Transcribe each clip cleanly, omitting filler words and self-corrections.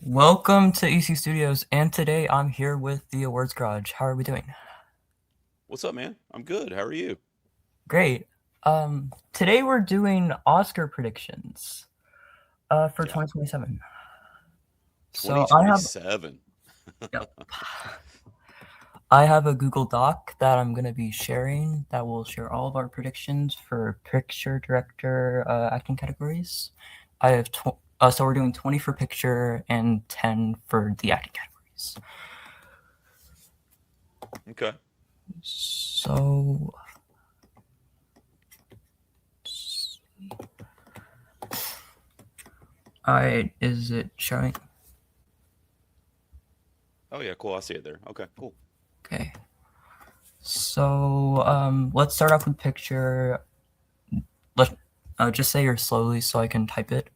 Welcome to EC Studios, and today I'm here with the Awards Garage. How are we doing? What's up, man? I'm good. How are you? Great. Today we're doing Oscar predictions for Yeah. 2027. So I have, 2027. yep, I have a Google Doc that I'm going to be sharing that will share all of our predictions for picture, director, acting categories. I have so we're doing 20 for picture and 10 for the acting categories. Okay. So I is it showing? Oh yeah, cool. I see it there. Okay, cool. Okay. So let's start off with picture. Let just say yours slowly so I can type it.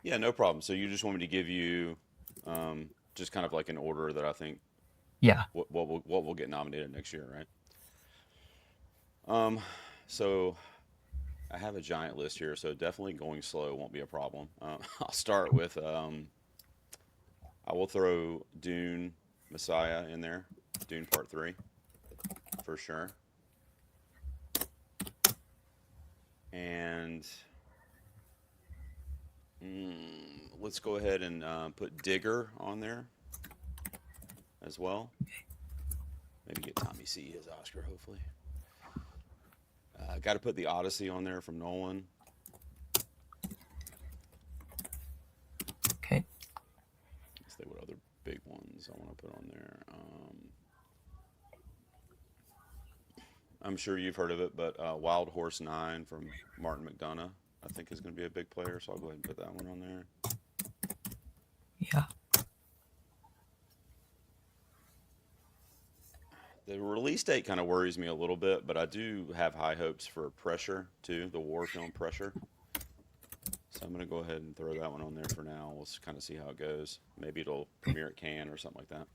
Yeah, no problem. So you just want me to give you just kind of like an order that I think Yeah. what will get nominated next year, right? Um, so I have a giant list here, so definitely going slow won't be a problem. I'll start with I will throw Dune Messiah in there, Dune Part 3 for sure. And let's go ahead and put Digger on there as well. Maybe get Tommy C his Oscar, hopefully. Got to put the Odyssey on there from Nolan. Okay. Let's see what other big ones I want to put on there. I'm sure you've heard of it, but Wild Horse 9 from Martin McDonough, I think is going to be a big player, so I'll go ahead and put that one on there. Yeah. The release date kind of worries me a little bit, but I do have high hopes for Pressure too, the war film Pressure. So I'm going to go ahead and throw that one on there for now. We'll kind of see how it goes. Maybe it'll premiere at Cannes or something like that.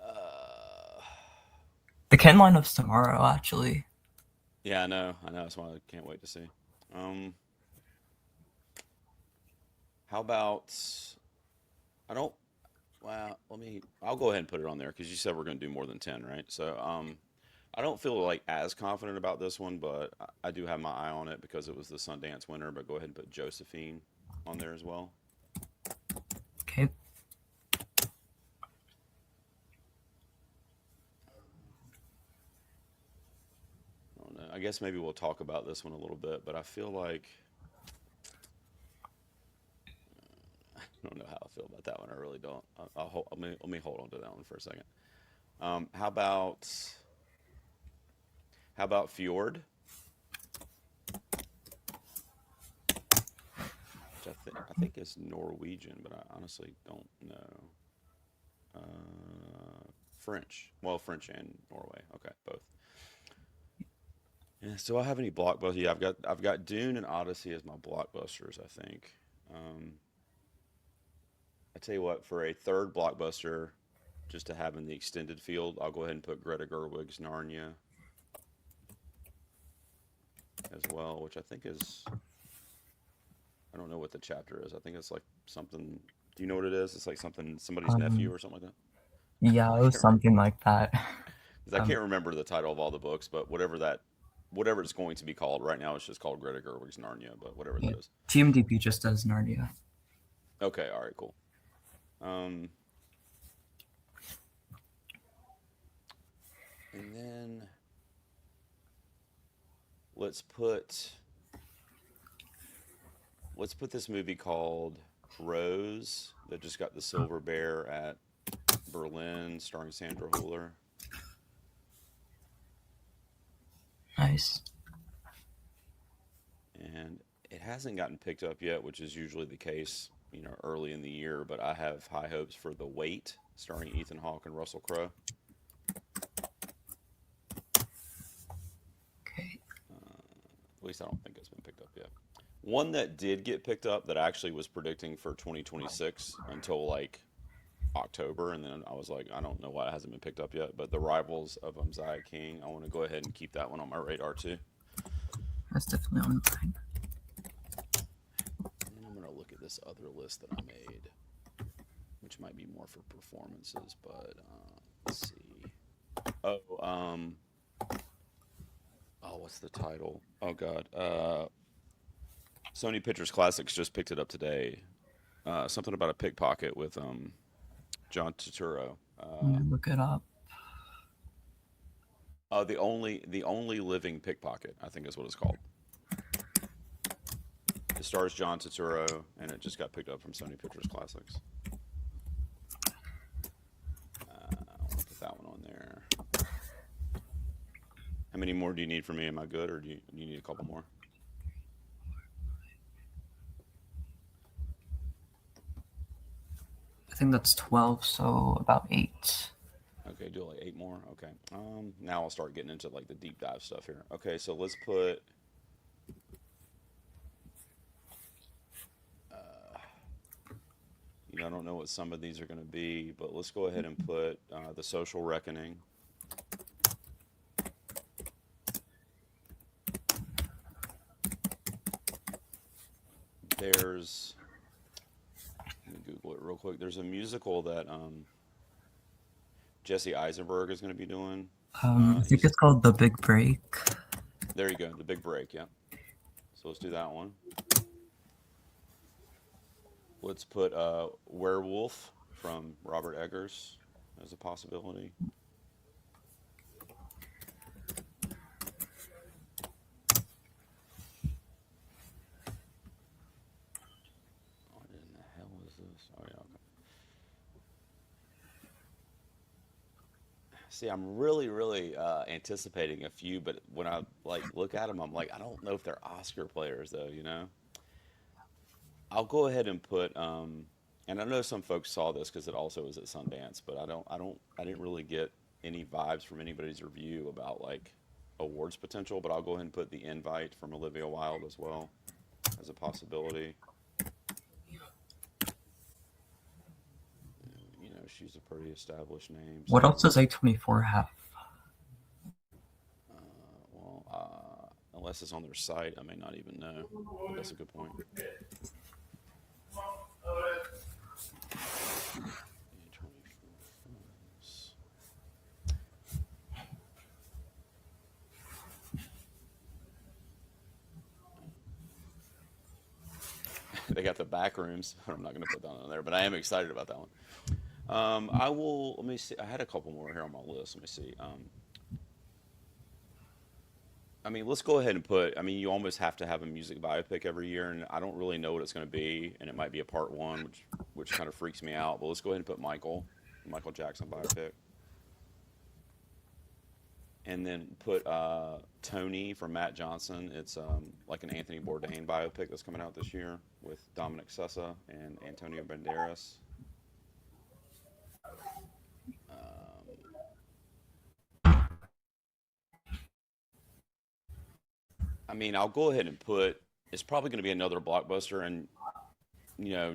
Uh, The Ken lineup's tomorrow, actually. yeah, I know. I know. That's why I can't wait to see. Um, how about I don't. Well, I'll go ahead and put it on there because you said we're going to do more than 10, right? So, I don't feel like as confident about this one, but I do have my eye on it because it was the Sundance winner. But go ahead and put Josephine on there as well. Okay. I don't know. I guess maybe we'll talk about this one a little bit, but I feel like I don't know how I feel about that one. I really don't. Let me hold on to that one for a second. Um, how about how about Fjord, which I think is Norwegian, but I honestly don't know. French. Well, French and Norway. Okay, both. Yeah. So I have any blockbusters? Yeah, I've got Dune and Odyssey as my blockbusters. I think. Um, I tell you what, for a third blockbuster, just to have in the extended field, I'll go ahead and put Greta Gerwig's Narnia as well, which I think is I don't know what the chapter is. I think it's like something. Do you know what it is? It's like something somebody's nephew Um. or something like that. Yeah, it I was can't remember something like that. because I Um. can't remember the title of all the books, but whatever it's going to be called right now, it's just called Greta Gerwig's Narnia. But whatever Yeah. that is. TMDP just does Narnia. Okay, all right, cool. Um, and then let's put let's put this movie called Rose that just got the Silver Bear at Berlin, starring Sandra Hüller. Nice. And it hasn't gotten picked up yet, which is usually the case, early in the year. But I have high hopes for The Wait, starring Ethan Hawke and Russell Crowe. Okay. At least I don't think it's been picked up yet. One that did get picked up that I actually was predicting for 2026 until like October, and then I was like, I don't know why it hasn't been picked up yet. But The Rivals of Uzziah King, I want to go ahead and keep that one on my radar too. That's definitely on mine. And then I'm gonna look at this other list that I made, which might be more for performances, but let's see. Oh, what's the title? Oh God, Sony Pictures Classics just picked it up today. Something about a pickpocket with John Turturro. Let me look it up. The only living pickpocket, I think is what it's called. It stars John Turturro, and it just got picked up from Sony Pictures Classics. I'll put that one on there. How many more do you need from me? Am I good, or do you need a couple more? I think that's 12, so about 8. Okay, do like 8 more. Okay. Now I'll start getting into like the deep dive stuff here. Okay, so let's put. I don't know what some of these are going to be, but let's go ahead and put The Social Reckoning. There's, let me Google it real quick. There's a musical that Jesse Eisenberg is going to be doing. I think it's called The Big Break. There you go, The Big Break, yeah. So let's do that one. Let's put Werewolf from Robert Eggers as a possibility. What in the hell is this? Oh yeah, okay. See, I'm really anticipating a few, but when I like look at them, I'm like, I don't know if they're Oscar players though, you know? I'll go ahead and put, and I know some folks saw this because it also was at Sundance, but I didn't really get any vibes from anybody's review about like awards potential. But I'll go ahead and put The Invite from Olivia Wilde as well as a possibility. She's a pretty established name. What else does A24 have? Unless it's on their site, I may not even know. But that's a good point. They got the back rooms. I'm not going to put that on there, but I am excited about that one. Let me see. I had a couple more here on my list. Let me see. Let's go ahead and put, you almost have to have a music biopic every year, and I don't really know what it's going to be, and it might be a part one, which kind of freaks me out, but let's go ahead and put Michael Jackson biopic. And then put Tony from Matt Johnson. It's like an Anthony Bourdain biopic that's coming out this year with Dominic Sessa and Antonio Banderas. I'll go ahead and put, it's probably going to be another blockbuster, and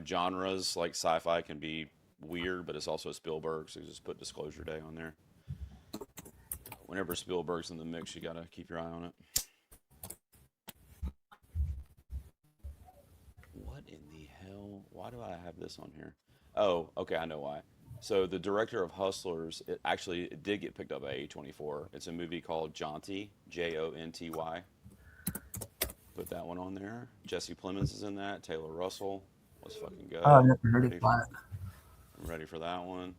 genres like sci-fi can be weird, but it's also Spielberg, so just put Disclosure Day on there. Whenever Spielberg's in the mix, you gotta keep your eye on it. What in the hell? Why do I have this on here? Oh, okay, I know why. So the director of Hustlers, it did get picked up by A24. It's a movie called Jonty, Jonty. Put that one on there. Jesse Plemons is in that. Taylor Russell. Let's fucking go. Oh, I've never heard of that. I'm ready for that one.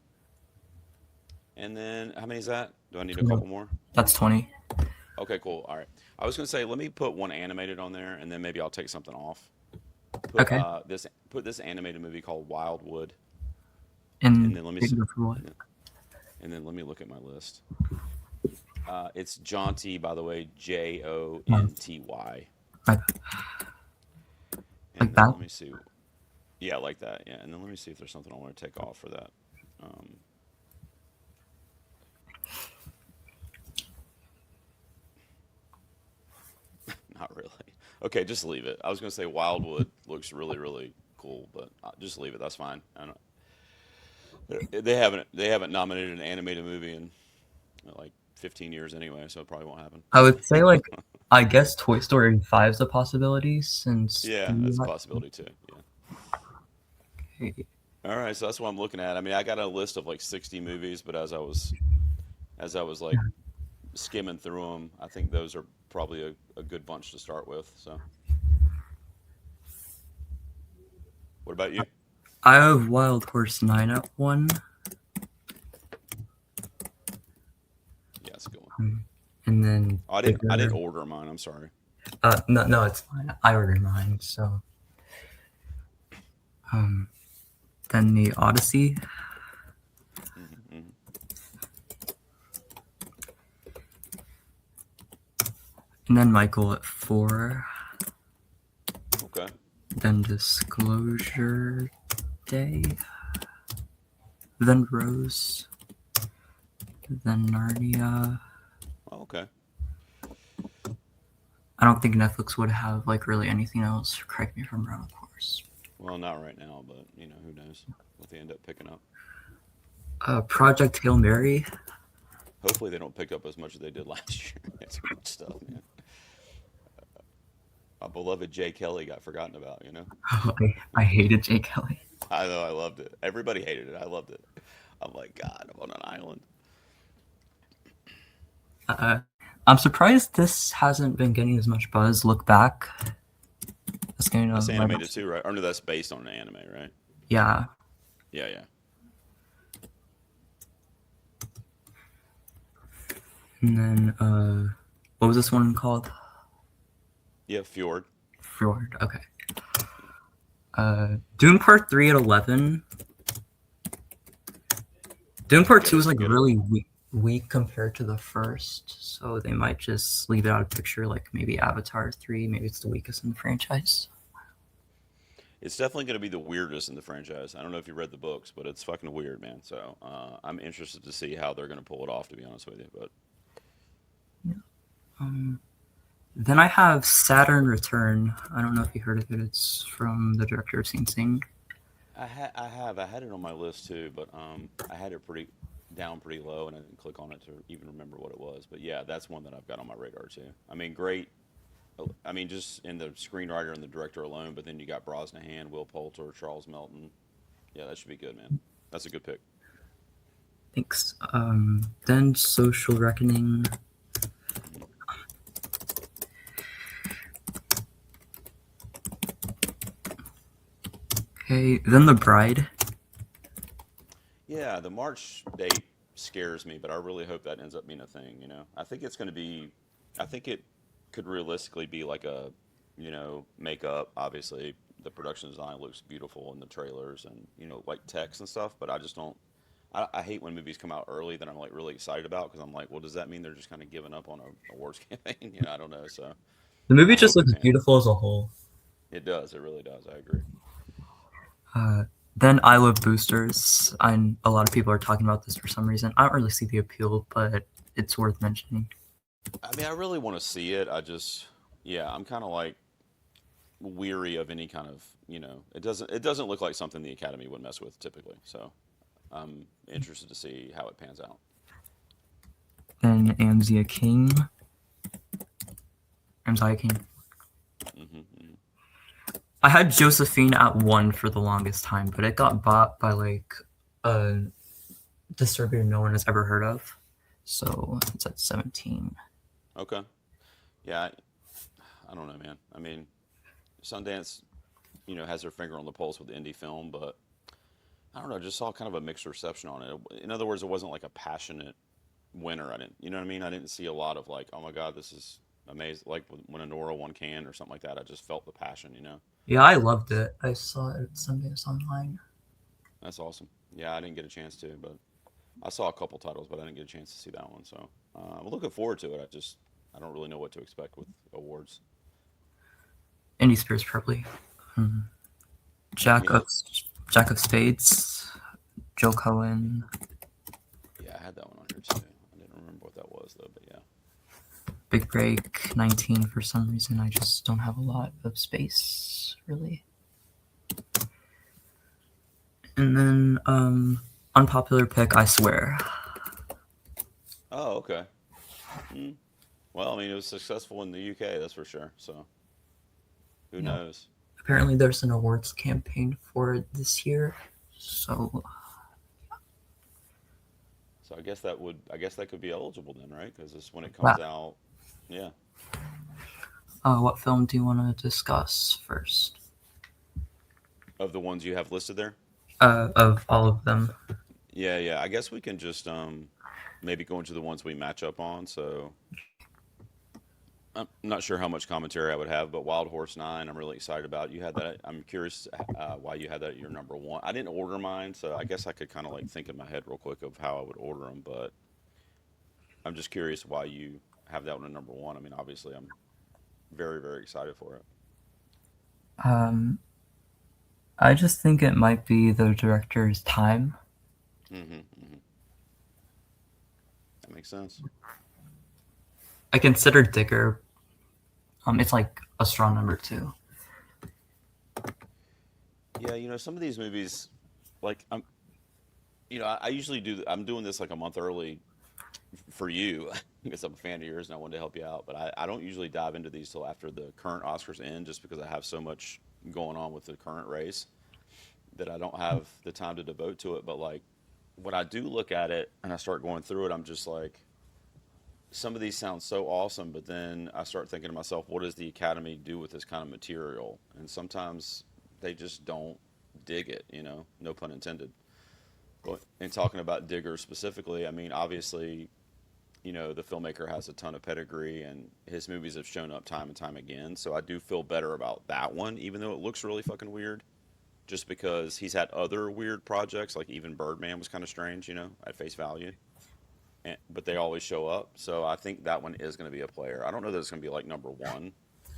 And then, how many is that? Do I need a couple more? That's 20. Okay, cool. All right. I was gonna say, let me put one animated on there, and then maybe I'll take something off. Okay. Put this animated movie called Wildwood. And then let me see. for what? And then let me look at my list. It's Jonty, by the way, Jonty. Like And then that? let me see. Yeah, like that. Yeah, and then let me see if there's something I want to take off for that. Not really. Okay, just leave it. I was gonna say Wildwood looks really cool, but just leave it. That's fine. I don't, they haven't nominated an animated movie in like 15 years anyway, so it probably won't happen. I would say, I guess Toy Story 5 is a possibility since Yeah, that's a possibility too. Yeah. Okay. All right, so that's what I'm looking at. I mean, I got a list of like 60 movies, but as I was like skimming through them, I think those are probably a good bunch to start with. So, what about you? I have Wild Horse 9 at 1. Yeah, that's a good one. And then Oh, I didn't bigger. order mine. I'm sorry. No, it's fine. I ordered mine. So, um, then the Odyssey, Hmm. and then Michael at 4. Okay. Then Disclosure Day, then Rose, then Narnia. Oh, okay. I don't think Netflix would have like really anything else. Correct me if I'm wrong, of course. Well, not right now, but who knows what they end up picking up. Project Hail Mary. Hopefully, they don't pick up as much as they did last year. It's good stuff, man. My beloved Jay Kelly got forgotten about. I hated Jay Kelly. I know, I loved it. Everybody hated it. I loved it. I'm like, God, I'm on an island. Uh, I'm surprised this hasn't been getting as much buzz. Look Back. That's getting That's right animated up. too, right? Or no, that's based on an anime, right? Yeah. Yeah, yeah. And then what was this one called? Yeah, Fjord. Fjord. Okay. Dune Part 3 at 11. Dune Part Yeah, 2 is that's a like good. really weak compared to the first, so they might just leave it out of the picture. Like maybe Avatar 3, maybe it's the weakest in the franchise. It's definitely going to be the weirdest in the franchise. I don't know if you read the books, but it's fucking weird, man. So I'm interested to see how they're going to pull it off. To be honest with you, but Um, then I have Saturn Return. I don't know if you heard of it. It's from the director of Sing Sing. I had it on my list too, but I had it pretty down pretty low, and I didn't click on it to even remember what it was. But yeah, that's one that I've got on my radar too. I mean, great. I mean, just in the screenwriter and the director alone, but then you got Brosnahan, Will Poulter, Charles Melton. Yeah, that should be good, man. That's a good pick. Thanks. Then Social Reckoning. Hmm. Okay. Then The Bride. Yeah, the March date scares me, but I really hope that ends up being a thing. I think it's going to be. I think it could realistically be like a, makeup. Obviously, the production design looks beautiful in the trailers and like text and stuff. But I just don't. I hate when movies come out early that I'm like really excited about because I'm like, well, does that mean they're just kind of giving up on a awards campaign? I don't know. So The movie I just hope it looks pans. beautiful as a whole. It does. It really does. I agree. Uh, then I Love Boosters. A lot of people are talking about this for some reason. I don't really see the appeal, but it's worth mentioning. I mean, I really want to see it. Yeah, I'm kind of like weary of any kind of, it doesn't look like something the Academy would mess with typically. So I'm interested to see how it pans out. Then Amzia King. Amzia King. Hmm. I had Josephine at 1 for the longest time, but it got bought by like a distributor no one has ever heard of. So it's at 17. Okay. Yeah, I don't know, man. I mean, Sundance, has their finger on the pulse with indie film, but I don't know. Just saw kind of a mixed reception on it. In other words, it wasn't like a passionate winner. I didn't, you know what I mean? I didn't see a lot of like, oh my God, this is amazing. Like when Anora won Cannes or something like that. I just felt the passion. Yeah, I loved it. I saw it at Sundance Online. That's awesome. Yeah, I didn't get a chance to, but I saw a couple titles, but I didn't get a chance to see that one. So I'm looking forward to it. I don't really know what to expect with awards. Indie Spears probably. Hmm. Jack Yeah, of Jack of Spades. Joe Cohen. yeah, I had that one on here too. I didn't remember what that was though, but yeah. Big Break 19 for some reason. I just don't have a lot of space, really. And then unpopular pick, I swear. Oh, okay. Hmm. Well, I mean, it was successful in the UK, that's for sure. So who Yeah. knows? Apparently, there's an awards campaign for it this year. So, So I guess that could be eligible then, right? Because it's when it wow. comes out. Yeah. What film do you want to discuss first? Of the ones you have listed there. Of all of them. Yeah, yeah. I guess we can just maybe go into the ones we match up on. So I'm not sure how much commentary I would have, but Wild Horse 9, I'm really excited about. You had that. I'm curious why you had that at your number one. I didn't order mine, so I guess I could kind of like think in my head real quick of how I would order them, but I'm just curious why you have that one at number one. I mean, obviously, I'm very, very excited for it. Um, I just think it might be the director's time. Hmm. That makes sense. I consider Digger. It's like a strong number two. Yeah, some of these movies, like I usually do. I'm doing this like a month early for you because I'm a fan of yours and I wanted to help you out. But I don't usually dive into these till after the current Oscars end, just because I have so much going on with the current race that I don't have the time to devote to it. But like when I do look at it and I start going through it, I'm just like, some of these sound so awesome, but then I start thinking to myself, what does the Academy do with this kind of material? And sometimes they just don't dig it, no pun intended. But in talking about Digger specifically, I mean, obviously, the filmmaker has a ton of pedigree and his movies have shown up time and time again. So I do feel better about that one, even though it looks really fucking weird, just because he's had other weird projects, like even Birdman was kind of strange, at face value. But they always show up. So I think that one is going to be a player. I don't know that it's going to be like number one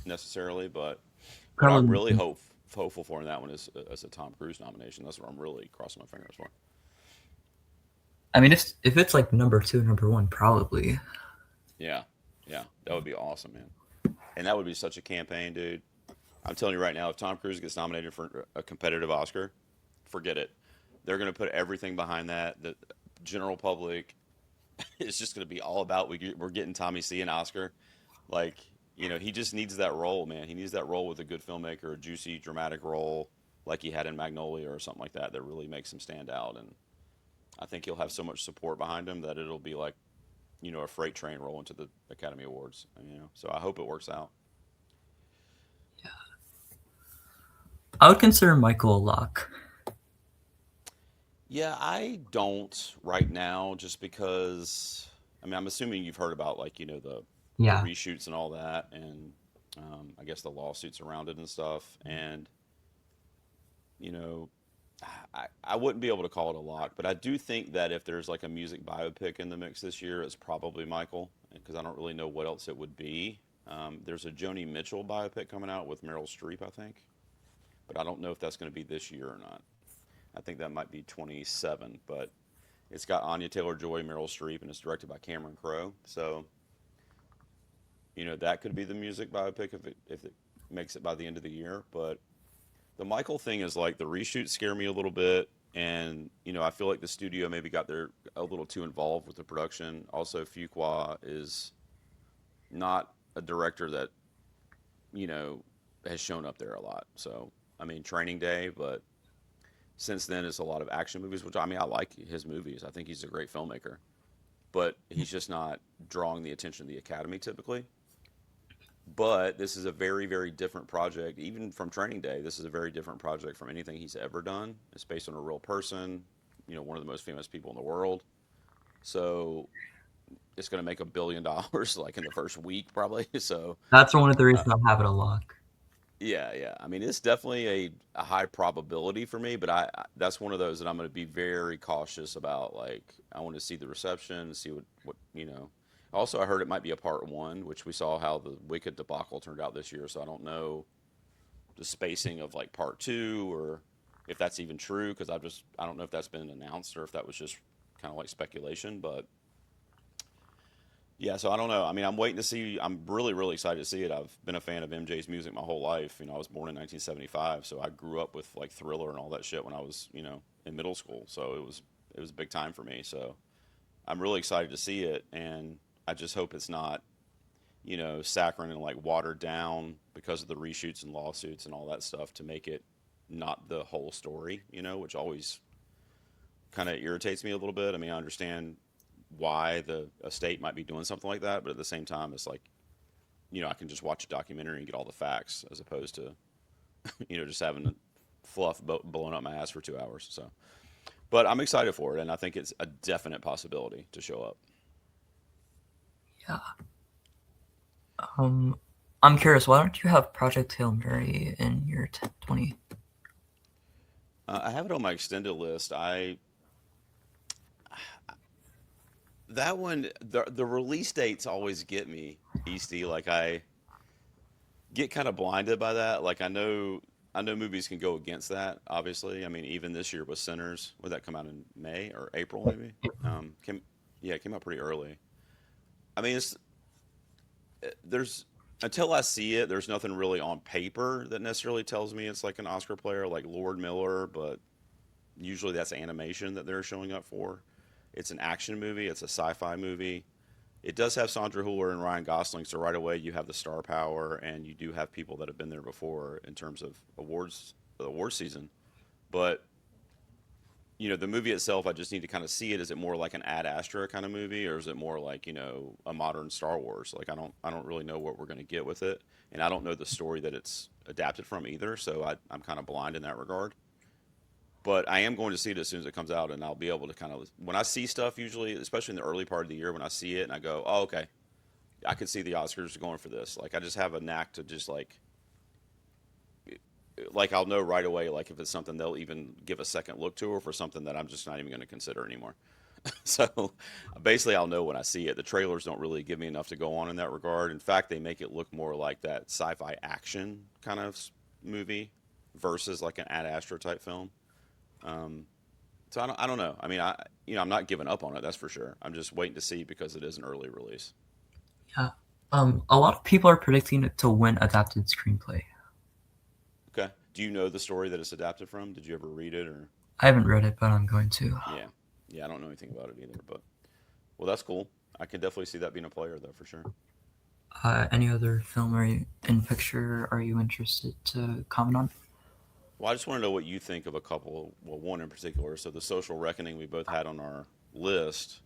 necessarily, but what I'm Probably. really hopeful for in that one is a Tom Cruise nomination. That's what I'm really crossing my fingers for. I mean, if it's like number two, number one, probably. Yeah, yeah, that would be awesome, man. And that would be such a campaign, dude. I'm telling you right now, if Tom Cruise gets nominated for a competitive Oscar, forget it. They're going to put everything behind that. The general public is just going to be all about we're getting Tommy C an Oscar. Like, he just needs that role, man. He needs that role with a good filmmaker, a juicy, dramatic role like he had in Magnolia or something like that really makes him stand out. And I think he'll have so much support behind him that it'll be like, a freight train rolling to the Academy Awards. So I hope it works out. I would consider Michael a lock. Yeah, I don't right now, just because. I mean, I'm assuming you've heard about like the Yeah. reshoots and all that, and I guess the lawsuits around it and stuff. And you know, I wouldn't be able to call it a lock, but I do think that if there's like a music biopic in the mix this year, it's probably Michael, because I don't really know what else it would be. There's a Joni Mitchell biopic coming out with Meryl Streep, I think, but I don't know if that's going to be this year or not. I think that might be 27, but it's got Anya Taylor-Joy, Meryl Streep, and it's directed by Cameron Crowe. So, that could be the music biopic if it makes it by the end of the year. But the Michael thing is like the reshoots scare me a little bit, and I feel like the studio maybe got there a little too involved with the production. Also, Fuqua is not a director that you know has shown up there a lot. So, I mean, Training Day, but since then it's a lot of action movies, which I mean I like his movies. I think he's a great filmmaker, but he's just not drawing the attention of the Academy typically. But this is a very, very different project, even from Training Day. This is a very different project from anything he's ever done. It's based on a real person, one of the most famous people in the world. So it's going to make $1 billion like in the first week, probably. So, That's one of the uh, reasons I'll have it a lock. yeah, yeah. I mean, it's definitely a high probability for me, but that's one of those that I'm going to be very cautious about. Like, I want to see the reception, see what. Also, I heard it might be a part one, which we saw how the Wicked debacle turned out this year. So I don't know the spacing of like part two or if that's even true because I don't know if that's been announced or if that was just kind of like speculation. But yeah, so I don't know. I mean, I'm waiting to see. I'm really, really excited to see it. I've been a fan of MJ's music my whole life. I was born in 1975, so I grew up with like Thriller and all that shit when I was, in middle school. So it was a big time for me. So I'm really excited to see it, and I just hope it's not. saccharine and like watered down because of the reshoots and lawsuits and all that stuff to make it not the whole story, which always kind of irritates me a little bit. I mean, I understand why the estate might be doing something like that, but at the same time, it's like, I can just watch a documentary and get all the facts as opposed to, just having the fluff blowing up my ass for 2 hours. So, but I'm excited for it, and I think it's a definite possibility to show up. Yeah. Um, I'm curious, why don't you have Project Hail Mary in your 20? I have it on my extended list. That one, the release dates always get me, Easty. Like I get kind of blinded by that. Like I know movies can go against that. Obviously, I mean, even this year with Sinners, would that come out in May or April maybe? Yeah, it came out pretty early. I mean, there's until I see it, there's nothing really on paper that necessarily tells me it's like an Oscar player like Lord Miller, but usually that's animation that they're showing up for. It's an action movie, it's a sci-fi movie. It does have Sandra Hüller and Ryan Gosling, so right away you have the star power, and you do have people that have been there before in terms of award season. But the movie itself, I just need to kind of see it. Is it more like an Ad Astra kind of movie, or is it more like a modern Star Wars? Like I don't really know what we're going to get with it, and I don't know the story that it's adapted from either. So I'm kind of blind in that regard. But I am going to see it as soon as it comes out, and I'll be able to kind of when I see stuff usually, especially in the early part of the year, when I see it and I go, oh okay, I could see the Oscars going for this. Like I just have a knack to just like I'll know right away like if it's something they'll even give a second look to or for something that I'm just not even going to consider anymore. So basically I'll know when I see it. The trailers don't really give me enough to go on in that regard. In fact, they make it look more like that sci-fi action kind of movie versus like an Ad Astra type film. Um, so I don't know. I mean, I'm not giving up on it. That's for sure. I'm just waiting to see because it is an early release. Yeah. A lot of people are predicting it to win adapted screenplay. Okay. Do you know the story that it's adapted from? Did you ever read it or? I haven't read it, but I'm going to. Yeah. Yeah, I don't know anything about it either, but well, that's cool. I can definitely see that being a player though, for sure. Any other film or in picture are you interested to comment on? Well, I just want to know what you think of a couple, well, one in particular. So the Social Reckoning we both had on our list,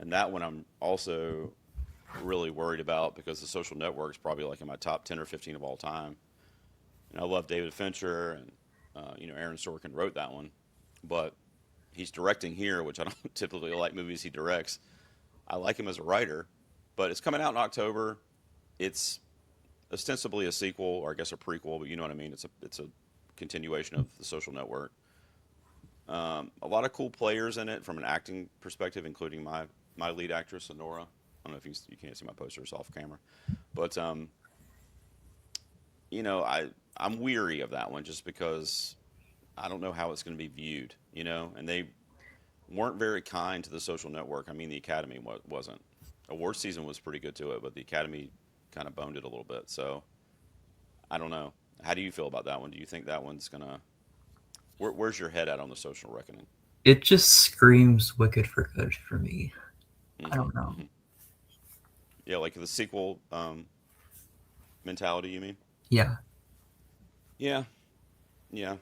and that one I'm also really worried about because the Social Network is probably like in my top 10 or 15 of all time. And I love David Fincher, and Aaron Sorkin wrote that one, but he's directing here, which I don't typically like movies he directs. I like him as a writer, but it's coming out in October. It's ostensibly a sequel, or I guess a prequel, but you know what I mean. It's a continuation of the Social Network. A lot of cool players in it from an acting perspective, including my lead actress, Sonora. I don't know if you can't see my posters off camera, but I'm weary of that one just because I don't know how it's going to be viewed, and they weren't very kind to the Social Network. I mean, the Academy wasn't. Award season was pretty good to it, but the Academy kind of boned it a little bit. So I don't know. How do you feel about that one? Do you think that one's gonna? Where's your head at on the Social Reckoning? It just screams Wicked for Good for me. I Hmm. don't know. Hmm. Yeah, like the sequel mentality. You mean? Yeah. Yeah, yeah.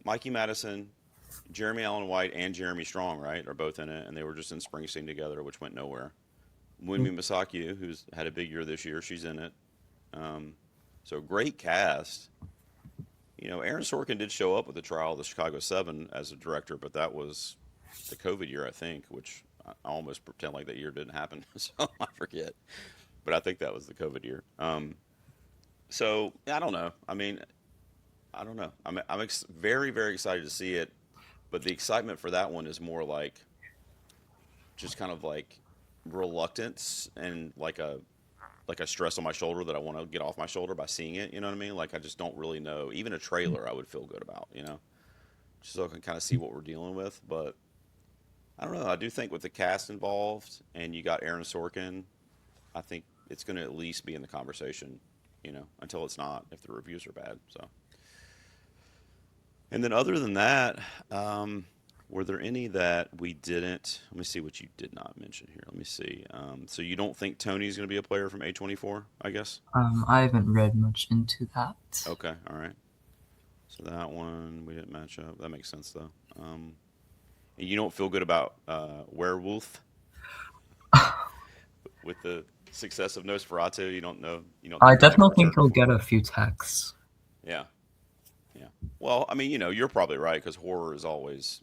Mikey Madison, Jeremy Allen White, and Jeremy Strong, right, are both in it, and they were just in Springsteen together, which went nowhere. Wunmi Masaki, who's had a big year this year, she's in it. Um, so great cast. Aaron Sorkin did show up with the trial of the Chicago Seven as a director, but that was the COVID year, I think, which I almost pretend like that year didn't happen, so I forget. But I think that was the COVID year. So I don't know. I mean, I don't know. I'm very very excited to see it, but the excitement for that one is more like just kind of like reluctance and like a stress on my shoulder that I want to get off my shoulder by seeing it. You know what I mean? Like I just don't really know. Even a trailer, I would feel good about. Just so I can kind of see what we're dealing with. But I don't know. I do think with the cast involved and you got Aaron Sorkin, I think it's going to at least be in the conversation. Until it's not, if the reviews are bad. So, and then other than that, Were there any that we didn't? Let me see what you did not mention here. Let me see. So you don't think Tony's going to be a player from A24, I guess? I haven't read much into that. Okay, all right. So that one we didn't match up. That makes sense though. And you don't feel good about Werewolf with the success of Nosferatu. You don't know. You don't I think he's going to definitely think return to he'll get form. a few texts. Yeah, yeah. Well, I mean, you're probably right because horror is always,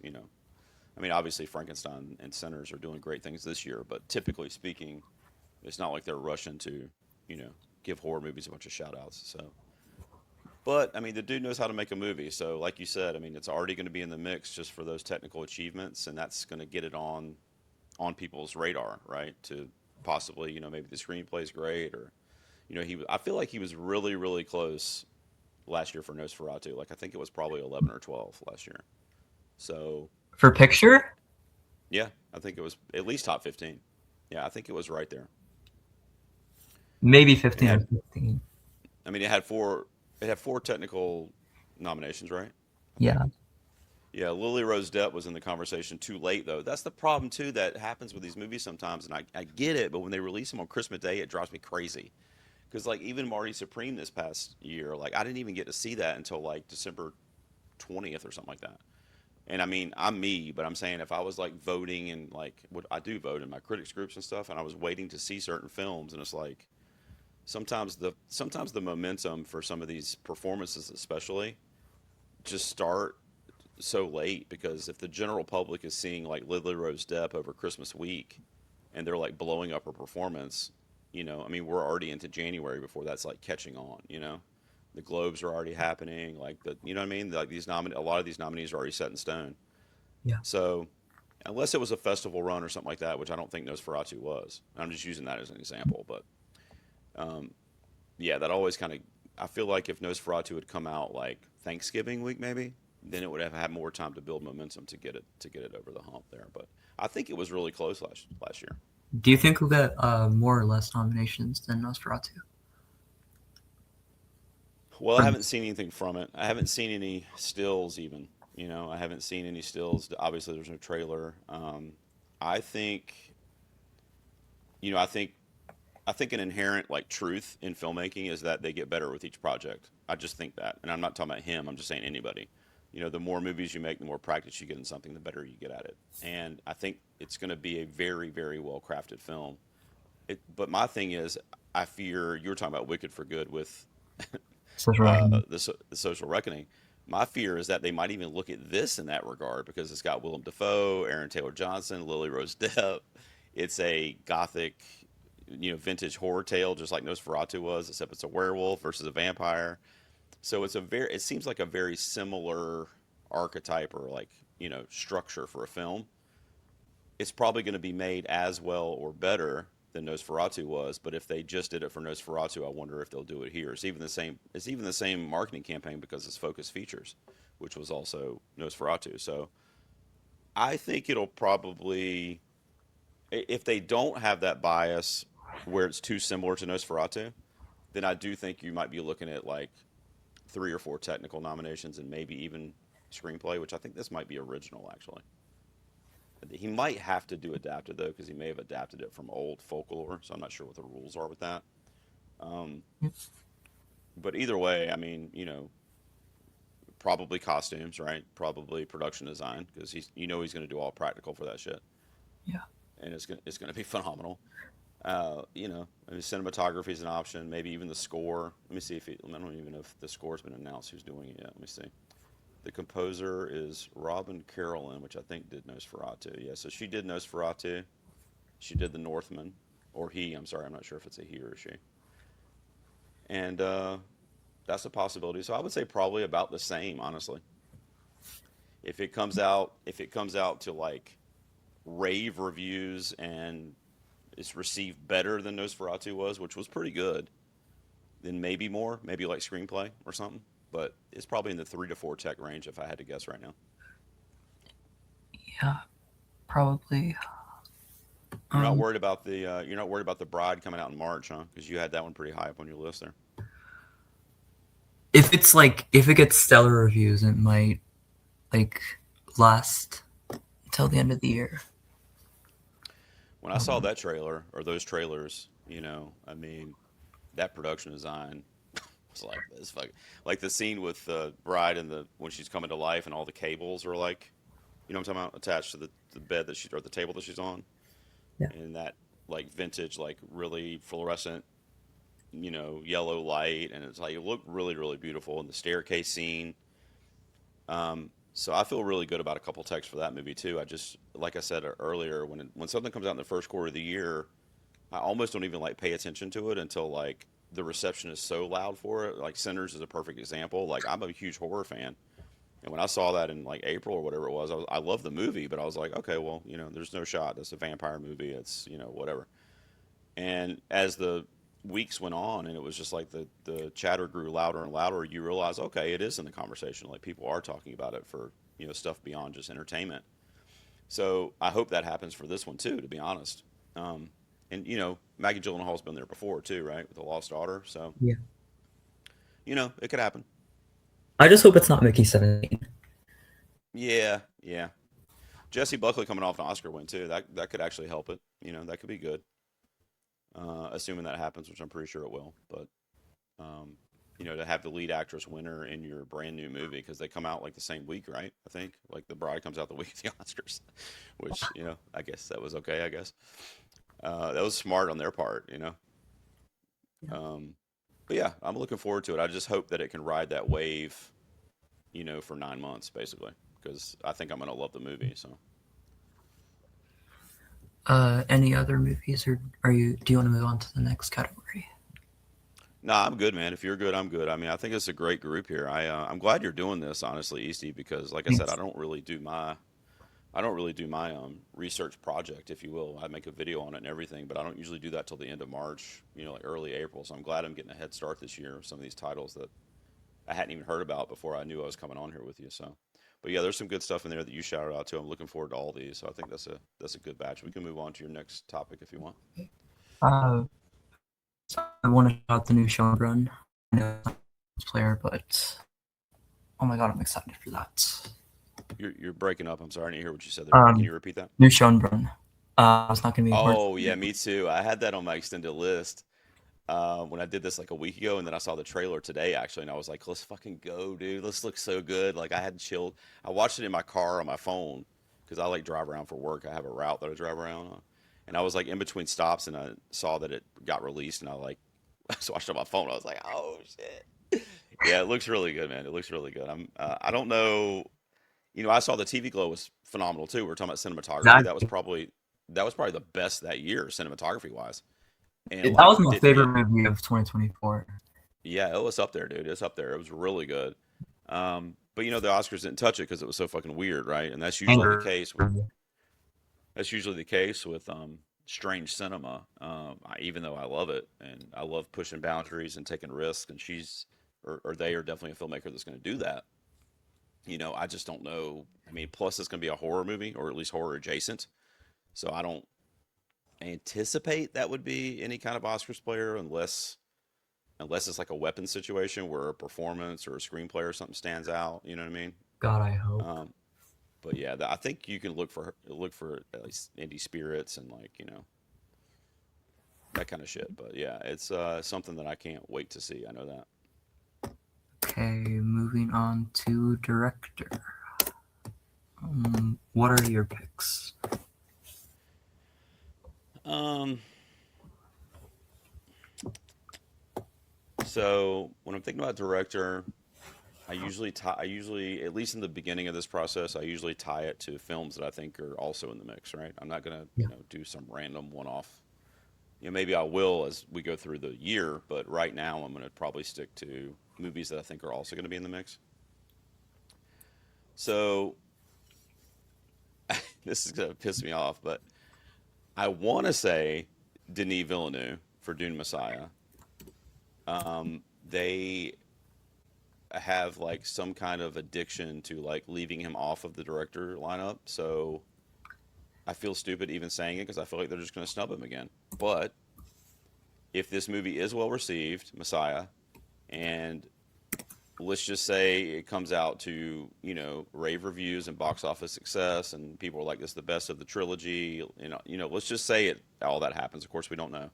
I mean, obviously Frankenstein and Sinners are doing great things this year, but typically speaking, it's not like they're rushing to, you know, give horror movies a bunch of shout outs. So, but I mean, the dude knows how to make a movie. So, like you said, I mean, it's already going to be in the mix just for those technical achievements, and that's going to get it on people's radar, right? To possibly, maybe the screenplay is great, or I feel like he was really, really close last year for Nosferatu. Like I think it was probably 11 or 12 last year. So For picture, yeah, I think it was at least top 15. Yeah, I think it was right there. maybe It 15 or had, 16. I mean, it had four technical nominations, right? Yeah. Yeah, Lily Rose Depp was in the conversation too late, though. That's the problem too that happens with these movies sometimes, and I get it, but when they release them on Christmas Day, it drives me crazy. Because like even Marty Supreme this past year, like I didn't even get to see that until like December 20th or something like that. And I mean, I'm me, but I'm saying if I was like voting and like what I do vote in my critics groups and stuff, and I was waiting to see certain films, and it's like sometimes the momentum for some of these performances, especially, just start so late because if the general public is seeing like Lily Rose Depp over Christmas week, and they're like blowing up her performance, I mean, we're already into January before that's like catching on. The Globes are already happening, like you know what I mean? Like a lot of these nominees are already set in stone. Yeah. So unless it was a festival run or something like that, which I don't think Nosferatu was, I'm just using that as an example. But um, yeah, that always kind of I feel like if Nosferatu had come out like Thanksgiving week maybe, then it would have had more time to build momentum to get it over the hump there. But I think it was really close last year. Do you think we'll get more or less nominations than Nosferatu? Well, I For haven't seen anything from it. I haven't seen any stills even. I haven't seen any stills. Obviously, there's no trailer. I think, I think an inherent like truth in filmmaking is that they get better with each project. I just think that, and I'm not talking about him. I'm just saying anybody. The more movies you make, the more practice you get in something, the better you get at it. And I think it's going to be a very, very well crafted film. But my thing is, I fear you were talking about Wicked for Good with Social Reckoning? the Social Reckoning. My fear is that they might even look at this in that regard because it's got Willem Dafoe, Aaron Taylor Johnson, Lily Rose Depp. It's a gothic, vintage horror tale, just like Nosferatu was, except it's a werewolf versus a vampire. So it seems like a very similar archetype or like, structure for a film. It's probably going to be made as well or better than Nosferatu was, but if they just did it for Nosferatu, I wonder if they'll do it here. It's even the same marketing campaign because it's Focus Features, which was also Nosferatu. So I think it'll probably, if they don't have that bias where it's too similar to Nosferatu, then I do think you might be looking at like three or four technical nominations and maybe even screenplay, which I think this might be original actually. He might have to do adapted though, because he may have adapted it from old folklore. So I'm not sure what the rules are with that. Um, but either way, I mean, probably costumes, right? Probably production design, because he's going to do all practical for that shit, Yeah. and it's going to be phenomenal. I mean, cinematography is an option. Maybe even the score. Let me see if I don't even know if the score's been announced. Who's doing it yet? Let me see. The composer is Robin Carolyn, which I think did Nosferatu. Yeah, so she did Nosferatu. She did The Northman, or he. I'm sorry, I'm not sure if it's a he or a she. And that's a possibility. So I would say probably about the same, honestly. If it comes out to like rave reviews and it's received better than Nosferatu was, which was pretty good, then maybe more, maybe like screenplay or something. But it's probably in the 3 to 4 tech range if I had to guess right now. Yeah, probably. Um, You're not worried about the Bride coming out in March, huh? Because you had that one pretty high up on your list there. if it gets stellar reviews, it might like last till the end of the year. When I saw Um, that trailer or those trailers, I mean, that production design was like this fucking like the scene with the bride and the when she's coming to life and all the cables are like, what I'm talking about, attached to the bed that she or the table that she's on, yeah. and that like vintage, like really fluorescent, yellow light, and it's like it looked really, really beautiful. And the staircase scene. So I feel really good about a couple texts for that movie too. I just, like I said earlier, when something comes out in the first quarter of the year, I almost don't even like pay attention to it until like the reception is so loud for it. Like Sinners is a perfect example. Like I'm a huge horror fan, and when I saw that in like April or whatever it was, I love the movie, but I was like, okay, well, there's no shot. It's a vampire movie. It's whatever. And as the weeks went on, and it was just like the chatter grew louder and louder, you realize, okay, it is in the conversation. Like people are talking about it for stuff beyond just entertainment. So I hope that happens for this one too. To be honest, and Maggie Gyllenhaal's been there before too, right, with the Lost Daughter. So Yeah. it could happen. I just hope it's not Mickey 17. Yeah, yeah. Jesse Buckley coming off an Oscar win too. That could actually help it. That could be good. Assuming that happens, which I'm pretty sure it will. But um, to have the lead actress winner in your brand new movie because they come out like the same week, right? I think like The Bride comes out the week of the Oscars, which I guess that was okay. I guess that was smart on their part. Yeah. Um, but yeah, I'm looking forward to it. I just hope that it can ride that wave, for 9 months basically, because I think I'm gonna love the movie. So. Any other movies, or are you? Do you want to move on to the next category? Nah, I'm good, man. If you're good, I'm good. I mean, I think it's a great group here. I'm glad you're doing this, honestly, Easty, because like I said, Thanks. I don't really do my research project, if you will. I make a video on it and everything, but I don't usually do that till the end of March, like early April. So I'm glad I'm getting a head start this year with some of these titles that I hadn't even heard about before I knew I was coming on here with you. So, but yeah, there's some good stuff in there that you shouted out to. I'm looking forward to all these. So I think that's a good batch. We can move on to your next topic if you want. Uh, I want to shout out the new Sean Run. I know it's not a player, but oh my god, I'm excited for that. You're breaking up. I'm sorry, I didn't hear what you said there. Can Um, you repeat that? New Sean Run. It's not gonna be hard. Oh yeah, me too. I had that on my extended list when I did this like a week ago, and then I saw the trailer today actually, and I was like, "Let's fucking go, dude! Let's look so good!" Like I hadn't chilled. I watched it in my car on my phone because I like drive around for work. I have a route that I drive around on, and I was like in between stops, and I saw that it got released, and I like so I watched it on my phone. I was like, "Oh shit!" Yeah, it looks really good, man. It looks really good. I don't know. I saw the TV Glow was phenomenal too. We were talking about cinematography. That That was probably the best that year, cinematography wise. And that like was my didn't favorite get movie of 2024. yeah, it was up there, dude. It's up there. It was really good. But the Oscars didn't touch it because it was so fucking weird, right? And Anger. that's usually the case with strange cinema. Even though I love it and I love pushing boundaries and taking risks, and or they are definitely a filmmaker that's going to do that. I just don't know. I mean, plus it's going to be a horror movie or at least horror adjacent. So I don't anticipate that would be any kind of Oscars player unless it's like a weapon situation where a performance or a screenplay or something stands out. You know what I mean? God, I hope. Um, but yeah, I think you can look for at least indie spirits and like that kind of shit. But yeah, it's something that I can't wait to see. I know that. Okay, moving on to director. What are your picks? Um, so when I'm thinking about director, I usually, at least in the beginning of this process, I usually tie it to films that I think are also in the mix, right? I'm not gonna, Yeah. do some random one-off. Maybe I will as we go through the year, but right now I'm gonna probably stick to movies that I think are also gonna be in the mix. So this is gonna piss me off, but I want to say Denis Villeneuve for Dune Messiah. They have like some kind of addiction to like leaving him off of the director lineup, so I feel stupid even saying it because I feel like they're just going to snub him again. But if this movie is well received, Messiah, and let's just say it comes out to, rave reviews and box office success, and people are like, "This is the best of the trilogy." Let's just say it. All that happens. Of course, we don't know.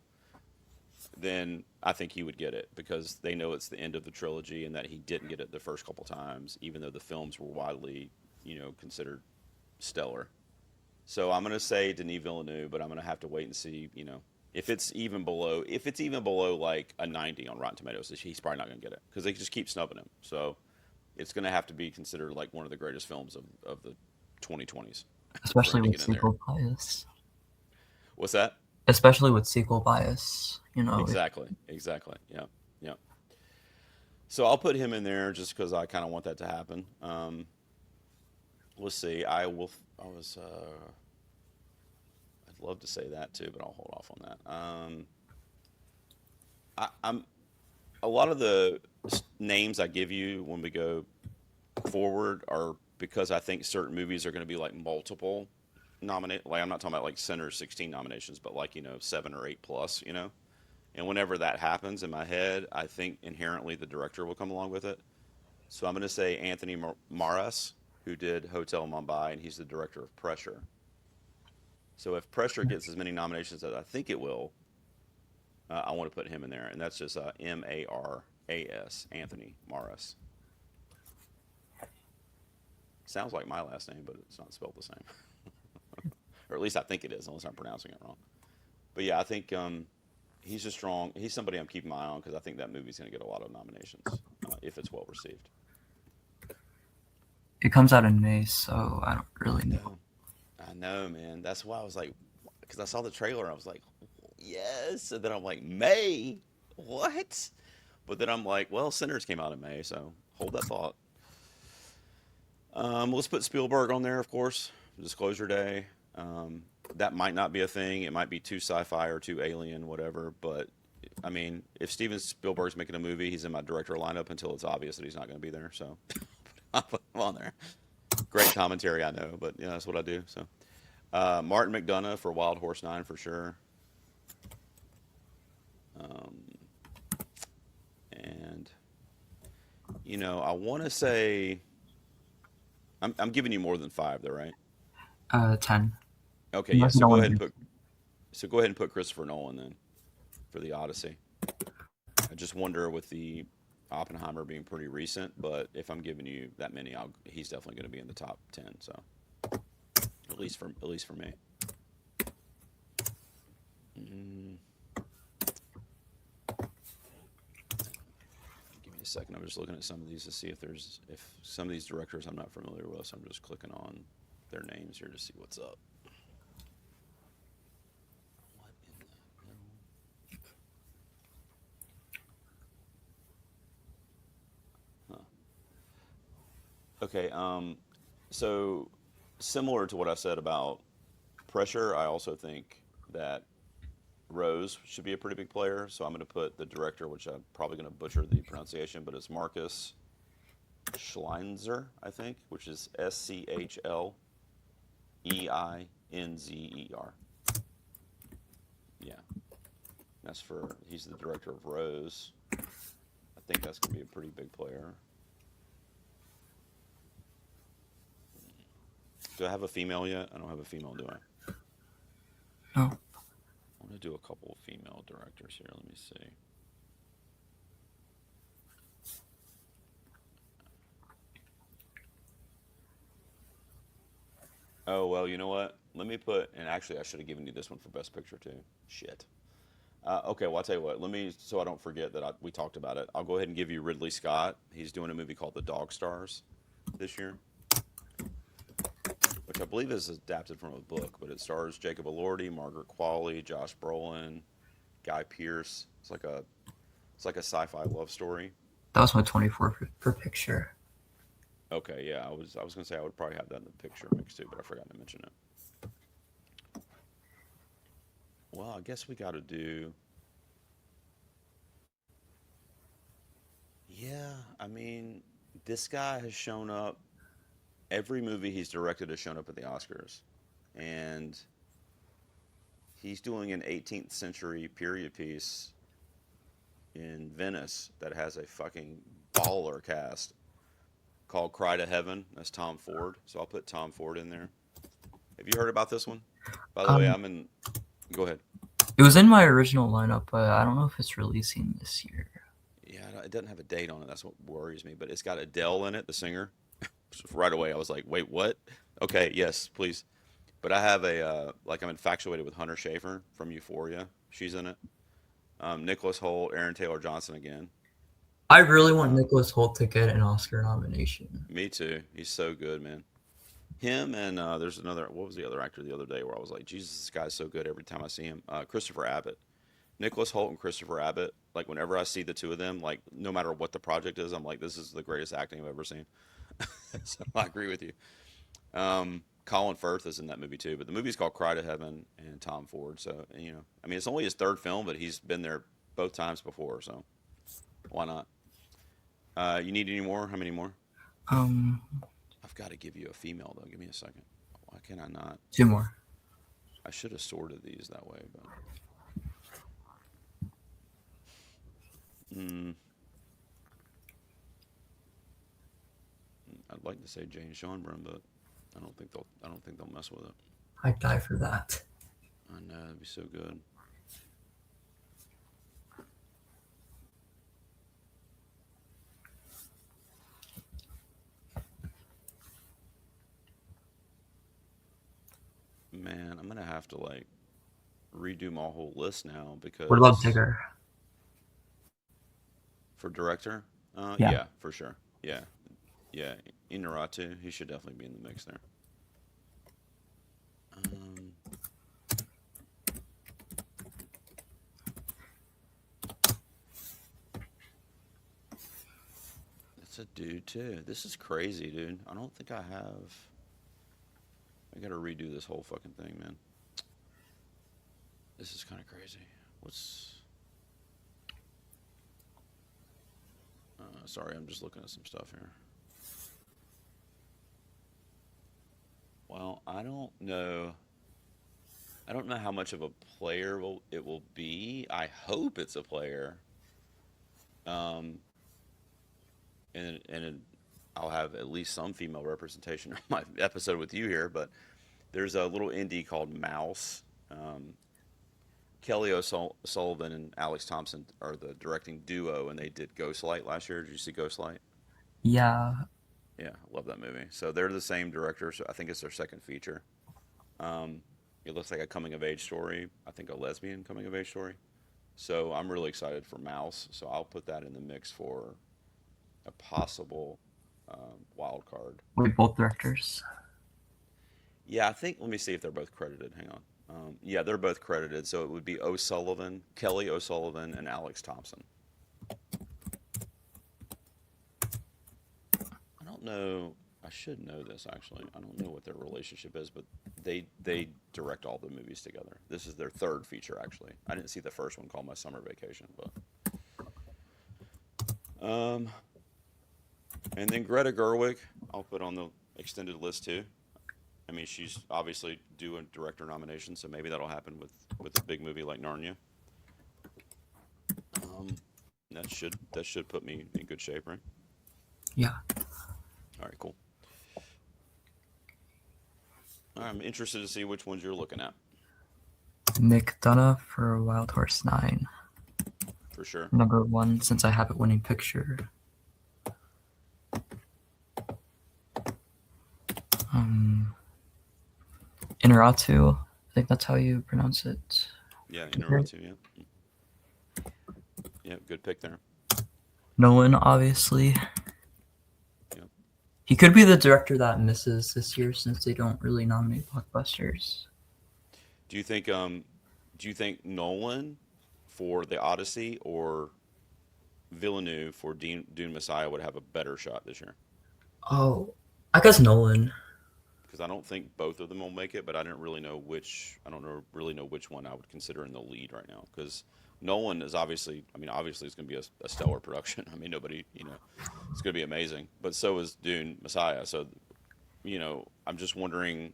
Then I think he would get it because they know it's the end of the trilogy and that he didn't get it the first couple times, even though the films were widely, considered stellar. So I'm gonna say Denis Villeneuve, but I'm gonna have to wait and see. If it's even below like a 90 on Rotten Tomatoes, he's probably not gonna get it because they just keep snubbing him. So it's gonna have to be considered like one of the greatest films of the 2020s for especially him to with get in there. sequel bias. What's that? Especially with sequel bias, you know. Exactly. Exactly. Yeah. Yeah. So I'll put him in there just because I kind of want that to happen. Let's see. I will. I was. I'd love to say that too, but I'll hold off on that. I'm a lot of the names I give you when we go forward are because I think certain movies are going to be like multiple nominate. Like I'm not talking about like center 16 nominations, but like 7 or 8 plus. And whenever that happens in my head, I think inherently the director will come along with it. So I'm going to say Anthony Maras, who did Hotel Mumbai, and he's the director of Pressure. So if Pressure gets as many nominations as I think it will, I want to put him in there, and that's just Maras, Anthony Maras. Sounds like my last name, but it's not spelled the same, or at least I think it is, unless I'm pronouncing it wrong. But yeah, I think he's a strong. He's somebody I'm keeping my eye on because I think that movie's going to get a lot of nominations if it's well received. It comes out in May, so I don't I really know. know, I know, man. That's why I was like, because I saw the trailer, I was like, yes, and then I'm like, May, what? But then I'm like, well, Sinners came out in May, so hold that thought. Let's put Spielberg on there, of course. Disclosure Day. That might not be a thing. It might be too sci-fi or too alien, whatever. But I mean, if Steven Spielberg's making a movie, he's in my director lineup until it's obvious that he's not going to be there. So I'll put him on there. Great commentary, I know, but yeah, that's what I do. So Martin McDonough for Wild Horse 9 for sure. Um, and I want to say I'm giving you more than five, though, right? 10. Okay, yeah. Unless you don't want to do. So go ahead and put Christopher Nolan then for the Odyssey. I just wonder with the Oppenheimer being pretty recent, but if I'm giving you that many, he's definitely going to be in the top 10. So at least for me. Mm, give me a second. I'm just looking at some of these to see if some of these directors I'm not familiar with. So I'm just clicking on their names here to see what's up. What in the hell? Huh. Okay. So similar to what I said about Pressure, I also think that Rose should be a pretty big player. So I'm going to put the director, which I'm probably going to butcher the pronunciation, but it's Marcus Schleinzer, I think, which is Scheinzer. Yeah, he's the director of Rose. I think that's going to be a pretty big player. Do I have a female yet? I don't have a female, do I? No. I want to do a couple of female directors here. Let me see. Oh, well, you know what? Let me and actually, I should have given you this one for Best Picture, too. Shit. Okay, well, I'll tell you what. So I don't forget that we talked about it. I'll go ahead and give you Ridley Scott. He's doing a movie called The Dog Stars this year, which I believe is adapted from a book, but it stars Jacob Elordi, Margaret Qualley, Josh Brolin, Guy Pearce. It's like a sci-fi love story. That was my 24 per picture. Okay, yeah, I was gonna say I would probably have that in the picture mix too, but I forgot to mention it. Well, I guess we got to do. Yeah, I mean, this guy has shown up. Every movie he's directed has shown up at the Oscars, and he's doing an 18th century period piece in Venice that has a fucking baller cast called Cry to Heaven. That's Tom Ford. So I'll put Tom Ford in there. Have you heard about this one? By the way, Um, I'm in. Go ahead. it was in my original lineup, but I don't know if it's releasing this year. Yeah, it doesn't have a date on it. That's what worries me. But it's got Adele in it, the singer. Right away, I was like, wait, what? Okay, yes, please. But I have I'm infatuated with Hunter Schafer from Euphoria. She's in it. Nicholas Hoult, Aaron Taylor Johnson again. I really want Um, Nicholas Hoult to get an Oscar nomination. Me too. He's so good, man. Him and there's another. What was the other actor the other day where I was like, Jesus, this guy's so good every time I see him. Christopher Abbott, Nicholas Hoult, and Christopher Abbott. Like whenever I see the two of them, like no matter what the project is, I'm like, this is the greatest acting I've ever seen. So I agree with you. Colin Firth is in that movie too, but the movie's called Cry to Heaven and Tom Ford. So I mean, it's only his third film, but he's been there both times before, so why not? You need any more? How many more? Um, I've got to give you a female though. Give me a second. Why can I not? two more. I should have sorted these that way, but mm, I'd like to say Jane Schonbrun, but I don't think they'll mess with it. I'd die for that. I know that'd be so good. Man, I'm gonna have to like redo my whole list now What about because Digger? for director, Yeah. yeah, for sure, yeah, yeah, Inaratu, he should definitely be in the mix there. Um, that's a dude too. This is crazy, dude. I don't think I have. I gotta redo this whole fucking thing, man. This is kind of crazy. What's? Sorry, I'm just looking at some stuff here. Well, I don't know. I don't know how much of a player it will be. I hope it's a player. Um, and I'll have at least some female representation on my episode with you here. But there's a little indie called Mouse. Um, Kelly O'Sullivan and Alex Thompson are the directing duo, and they did Ghostlight last year. Did you see Ghostlight? Yeah. Yeah, I love that movie. So they're the same director. So I think it's their second feature. Um, it looks like a coming of age story. I think a lesbian coming of age story. So I'm really excited for Mouse. So I'll put that in the mix for a possible wild card. Wait, both directors. Yeah, I think. Let me see if they're both credited. Hang on. Yeah, they're both credited. So it would be O'Sullivan, Kelly O'Sullivan, and Alex Thompson. I don't know. I should know this actually. I don't know what their relationship is, but they direct all the movies together. This is their third feature actually. I didn't see the first one called My Summer Vacation, but um, and then Greta Gerwig, I'll put on the extended list too. I mean, she's obviously due a director nomination, so maybe that'll happen with a big movie like Narnia. Um, that should put me in good shape, right? Yeah. All right, cool. I'm interested to see which ones you're looking at Nick Dunna for Wild Horse 9. for sure. Number one, since I have it winning picture. Um, Inaratu, I think that's how you pronounce it. Yeah, Inarritu, yeah. Yeah, good pick there. Nolan, obviously. Yep. He could be the director that misses this year since they don't really nominate blockbusters. Do you think Nolan for the Odyssey or Villeneuve for Dune Messiah would have a better shot this year? Oh, I guess Nolan. Because I don't think both of them will make it, but I didn't really know which. I don't know, really know which one I would consider in the lead right now. Because Nolan is obviously, I mean, obviously it's going to be a stellar production. I mean, nobody, it's going to be amazing. But so is Dune Messiah. So, I'm just wondering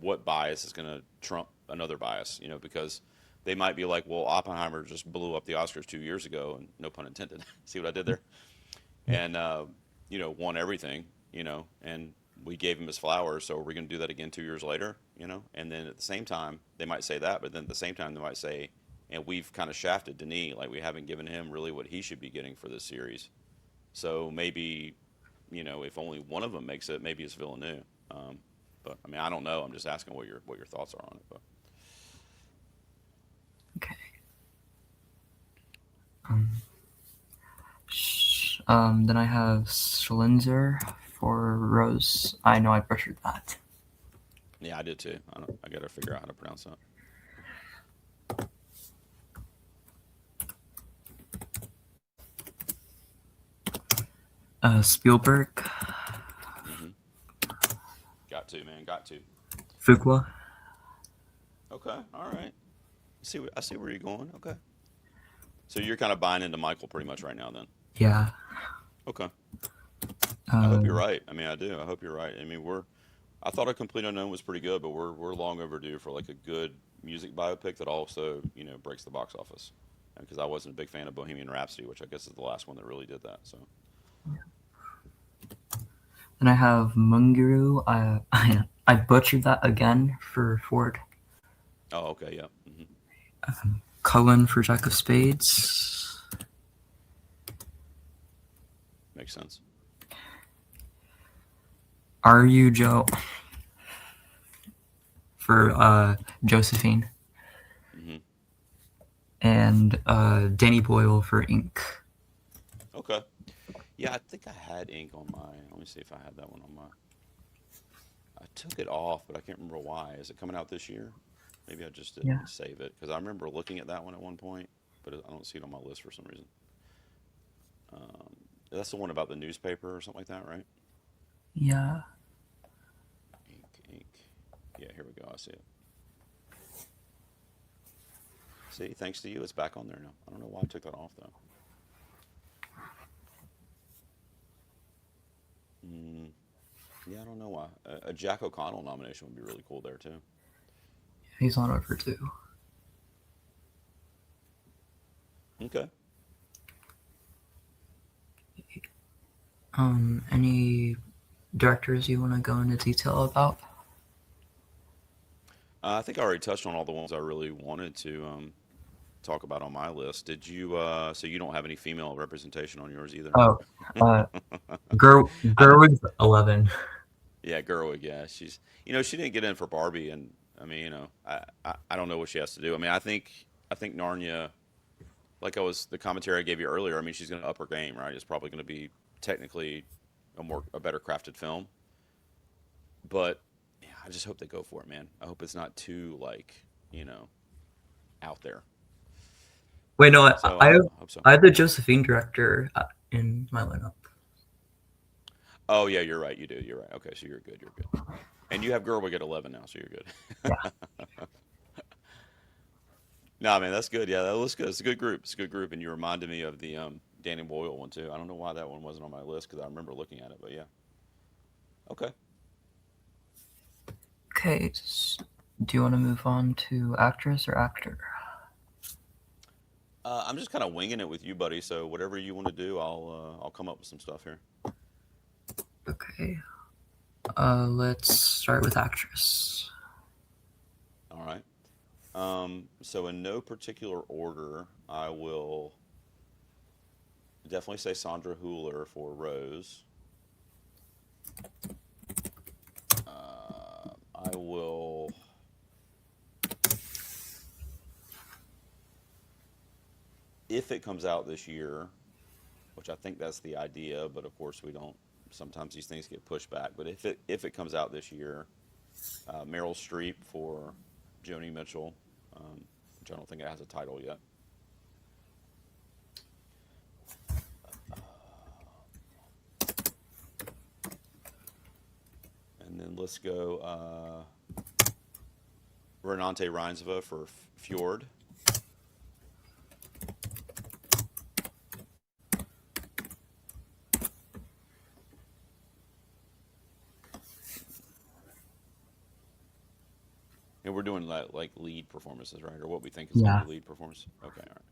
what bias is going to trump another bias. Because they might be like, well, Oppenheimer just blew up the Oscars 2 years ago, and no pun intended. See what I did there? and won everything, and we gave him his flowers. So are we going to do that again 2 years later? And then at the same time, they might say that, but then at the same time, they might say, and we've kind of shafted Denis, like we haven't given him really what he should be getting for this series. So maybe, if only one of them makes it, maybe it's Villeneuve. But I mean, I don't know. I'm just asking what your thoughts are on it. But Okay. Then I have Schlinzer for Rose. I know I butchered that. yeah, I did too. I got to figure out how to pronounce that. Spielberg, Hmm. Got to, man. Got to. Fuqua. Okay. All right. I see where you're going. Okay. So you're kind of buying into Michael pretty much right now, then. Yeah. Okay. I hope you're Um, right. I mean, I do. I hope you're right. I mean, I thought A Complete Unknown was pretty good, but we're long overdue for like a good music biopic that also breaks the box office. Because I wasn't a big fan of Bohemian Rhapsody, which I guess is the last one that really did that. So then I have Munguru. I butchered that again for Ford. oh, okay, yeah. Cullen for Jack of Spades. Makes sense. Are you Joe for Josephine, Hmm. and Danny Boyle for Ink. Okay. Yeah, I think I had ink on my. Let me see if I had that one on my. I took it off, but I can't remember why. Is it coming out this year? Maybe I just Yeah. didn't save it because I remember looking at that one at one point, but I don't see it on my list for some reason. Um, that's the one about the newspaper or something like that, right? Yeah. Ink, ink. Yeah, here we go. I see it. See, thanks to you, it's back on there now. I don't know why I took that off though. Mm, yeah, I don't know why. A Jack O'Connell nomination would be really cool there too. He's on over too. Okay. Any directors you want to go into detail about? I think I already touched on all the ones I really wanted to talk about on my list. Did you? So you don't have any female representation on yours either? Oh, uh, I know. Gerwig's 11. Yeah, Gerwig. Yeah, she didn't get in for Barbie, and I mean, I don't know what she has to do. I mean, I think Narnia, like the commentary I gave you earlier. I mean, she's going to up her game, right? It's probably going to be technically a better crafted film, but yeah, I just hope they go for it, man. I hope it's not too like you know out there. Wait, no, So I I have hope so. I have the Josephine director in my lineup. Oh yeah, you're right. You do. You're right. Okay, so you're good. You're good. And you have Gerwig at 11 now, so you're good. Yeah. No, man, that's good. Yeah, that looks good. It's a good group. It's a good group, and you reminded me of the Danny Boyle one too. I don't know why that one wasn't on my list because I remember looking at it, but yeah. Okay. Okay. Do you want to move on to actress or actor? I'm just kind of winging it with you, buddy. So whatever you want to do, I'll come up with some stuff here. Okay. Let's start with actress. All right. So in no particular order, I will definitely say Sandra Hüller for Rose. I will. If it comes out this year, which I think that's the idea, but of course we don't. Sometimes these things get pushed back. But if it comes out this year, Meryl Streep for Joni Mitchell, which I don't think it has a title yet. And then let's go Renate Reinsve for Fjord. And we're doing like lead performances, right? Or what we think is going to Yeah. be lead performance. Okay, all right.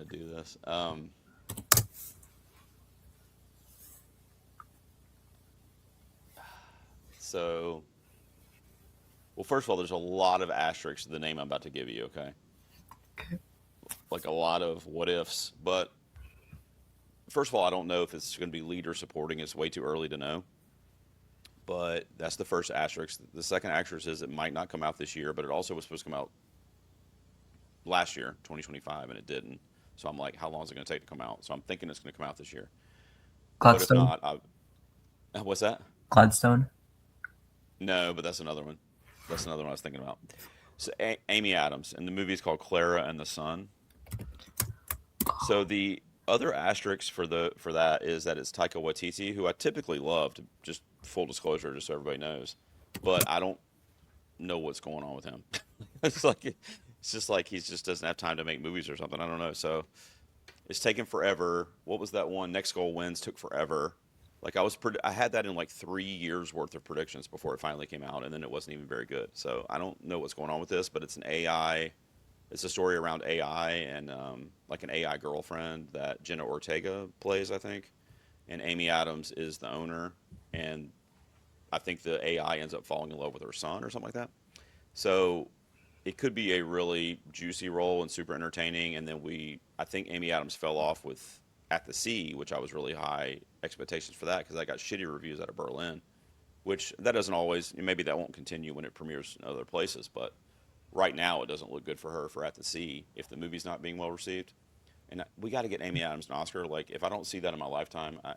to do this. So, well, first of all, there's a lot of asterisks to the name I'm about to give you. Okay, Okay. like a lot of what ifs. But first of all, I don't know if it's going to be lead or supporting. It's way too early to know. But that's the first asterisk. The second asterisk is it might not come out this year, but it also was supposed to come out last year, 2025, and it didn't. So I'm like, how long is it going to take to come out? So I'm thinking it's going to come out this year. But if Gladstone. not, what's that? Gladstone. No, but that's another one. That's another one I was thinking about. So Amy Adams, and the movie is called Clara and the Sun. So the other asterisk for that is that it's Taika Waititi, who I typically loved. Just full disclosure, just so everybody knows. But I don't know what's going on with him. It's just like he just doesn't have time to make movies or something. I don't know. So it's taken forever. What was that one? Next Goal Wins took forever. Like I had that in like 3 years worth of predictions before it finally came out, and then it wasn't even very good. So I don't know what's going on with this, but it's an AI. It's a story around AI and like an AI girlfriend that Jenna Ortega plays, I think, and Amy Adams is the owner, and I think the AI ends up falling in love with her son or something like that. So it could be a really juicy role and super entertaining. And then I think Amy Adams fell off with At the Sea, which I was really high expectations for that because I got shitty reviews out of Berlin, which that doesn't always, maybe that won't continue when it premieres in other places. But right now, it doesn't look good for her for At the Sea if the movie's not being well received. And we got to get Amy Adams an Oscar. Like, if I don't see that in my lifetime, I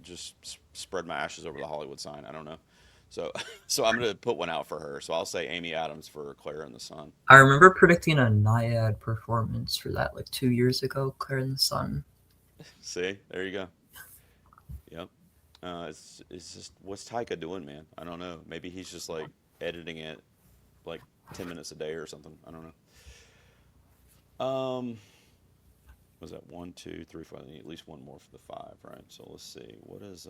just spread my ashes over the Hollywood sign. I don't know. So, so I'm gonna put one out for her. So I'll say Amy Adams for Claire in the Sun. I remember predicting a Naiad performance for that like 2 years ago, Claire in the Sun. See, there you go. Yep. It's just what's Taika doing, man? I don't know. Maybe he's just like editing it like 10 minutes a day or something. I don't know. Was that one, two, three, four? I need at least one more for the five, right? So let's see. What is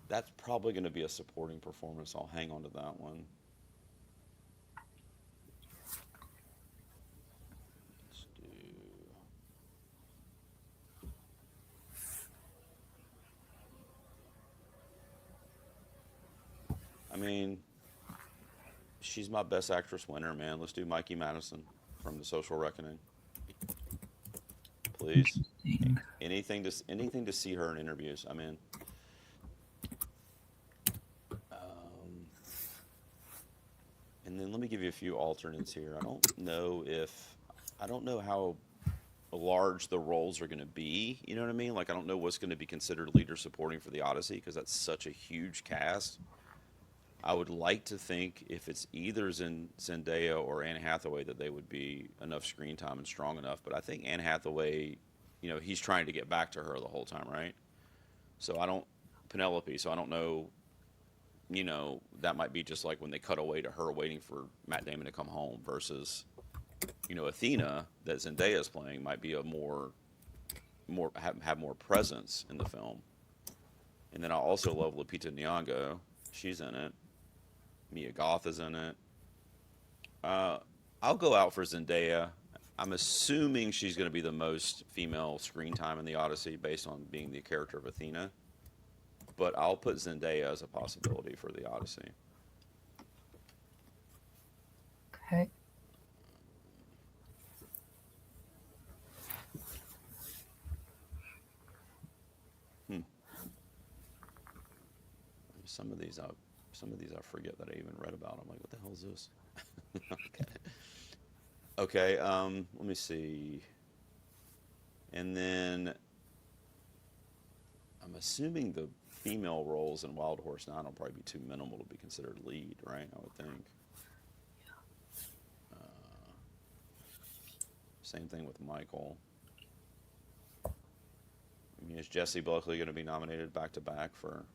That's probably going to be a supporting performance. I'll hang on to that one. Let's do. I mean, she's my best actress winner, man. Let's do Mikey Madison from The Social Reckoning, please. Interesting. Anything to see her in interviews. I mean, um, and then let me give you a few alternates here. I don't know how large the roles are going to be. You know what I mean? Like, I don't know what's going to be considered lead or supporting for the Odyssey because that's such a huge cast. I would like to think if it's either Zendaya or Anne Hathaway that they would be enough screen time and strong enough. But I think Anne Hathaway, he's trying to get back to her the whole time, right? So I don't Penelope. So I don't know. That might be just like when they cut away to her waiting for Matt Damon to come home versus Athena that Zendaya is playing might be a more have more presence in the film. And then I also love Lupita Nyong'o. She's in it. Mia Goth is in it. Uh, I'll go out for Zendaya. I'm assuming she's going to be the most female screen time in the Odyssey based on being the character of Athena. But I'll put Zendaya as a possibility for the Odyssey. Okay. Hmm. Some of these I forget that I even read about. I'm like, what the hell is this? Okay. Okay. Let me see. And then I'm assuming the female roles in Wild Horse 9 will probably be too minimal to be considered lead, right? I would think. Uh, Same thing with Michael. I mean, is Jessie Buckley going to be nominated back to back for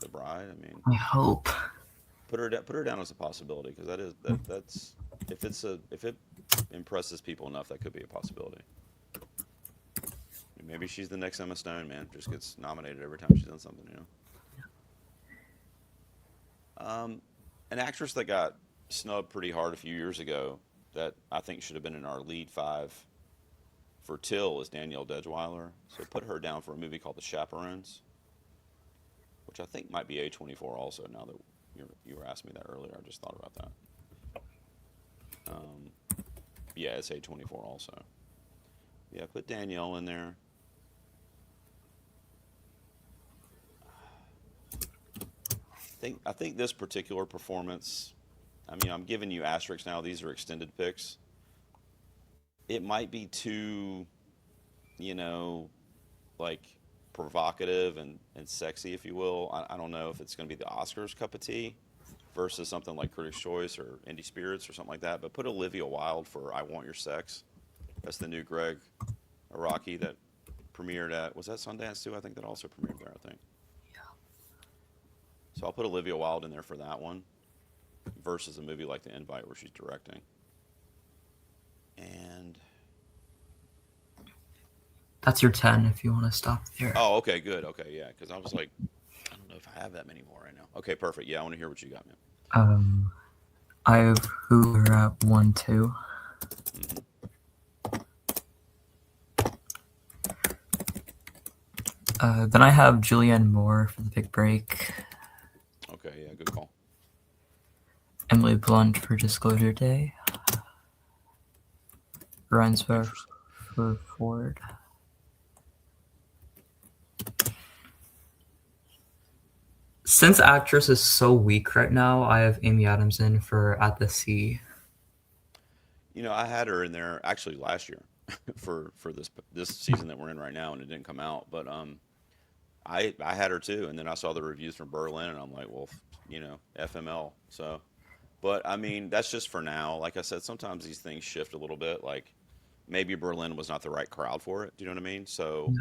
The Bride? I mean, I hope. put her down as a possibility because that's if it impresses people enough, that could be a possibility. Maybe she's the next Emma Stone, man. Just gets nominated every time she's done something. An actress that got snubbed pretty hard a few years ago that I think should have been in our lead five for Till is Danielle Dedgeweiler. So put her down for a movie called The Chaperones, which I think might be A24 also. Now that you were asking me that earlier, I just thought about that. Um, yeah, it's A24 also. Yeah, put Danielle in there. I think this particular performance. I mean, I'm giving you asterisks now. These are extended picks. It might be too, you know, like provocative and sexy, if you will. I don't know if it's going to be the Oscars cup of tea versus something like Critics' Choice or Indie Spirits or something like that. But put Olivia Wilde for "I Want Your Sex." That's the new Greg Araki that premiered at, was that Sundance too? I think that also premiered there. I think so. I'll put Olivia Wilde in there for that one versus a movie like The Invite where she's directing. And That's your 10 if you want to stop there. oh, okay, good, okay, yeah, because I was like, I don't know if I have that many more right now. Okay, perfect. Yeah, I want to hear what you got, man. I have Hoover at 1, 2. Hmm. Then I have Julianne Moore for The Big Break. Okay, yeah, good call. Emily Blunt for Disclosure Day. Rhinesmith Interesting. for Ford. Since actress is so weak right now, I have Amy Adams in for At the Sea. I had her in there actually last year for this season that we're in right now, and it didn't come out. But I had her too, and then I saw the reviews from Berlin, and I'm like, well, FML. So, but I mean, that's just for now. Like I said, sometimes these things shift a little bit. Like maybe Berlin was not the right crowd for it. Do you know what I mean? So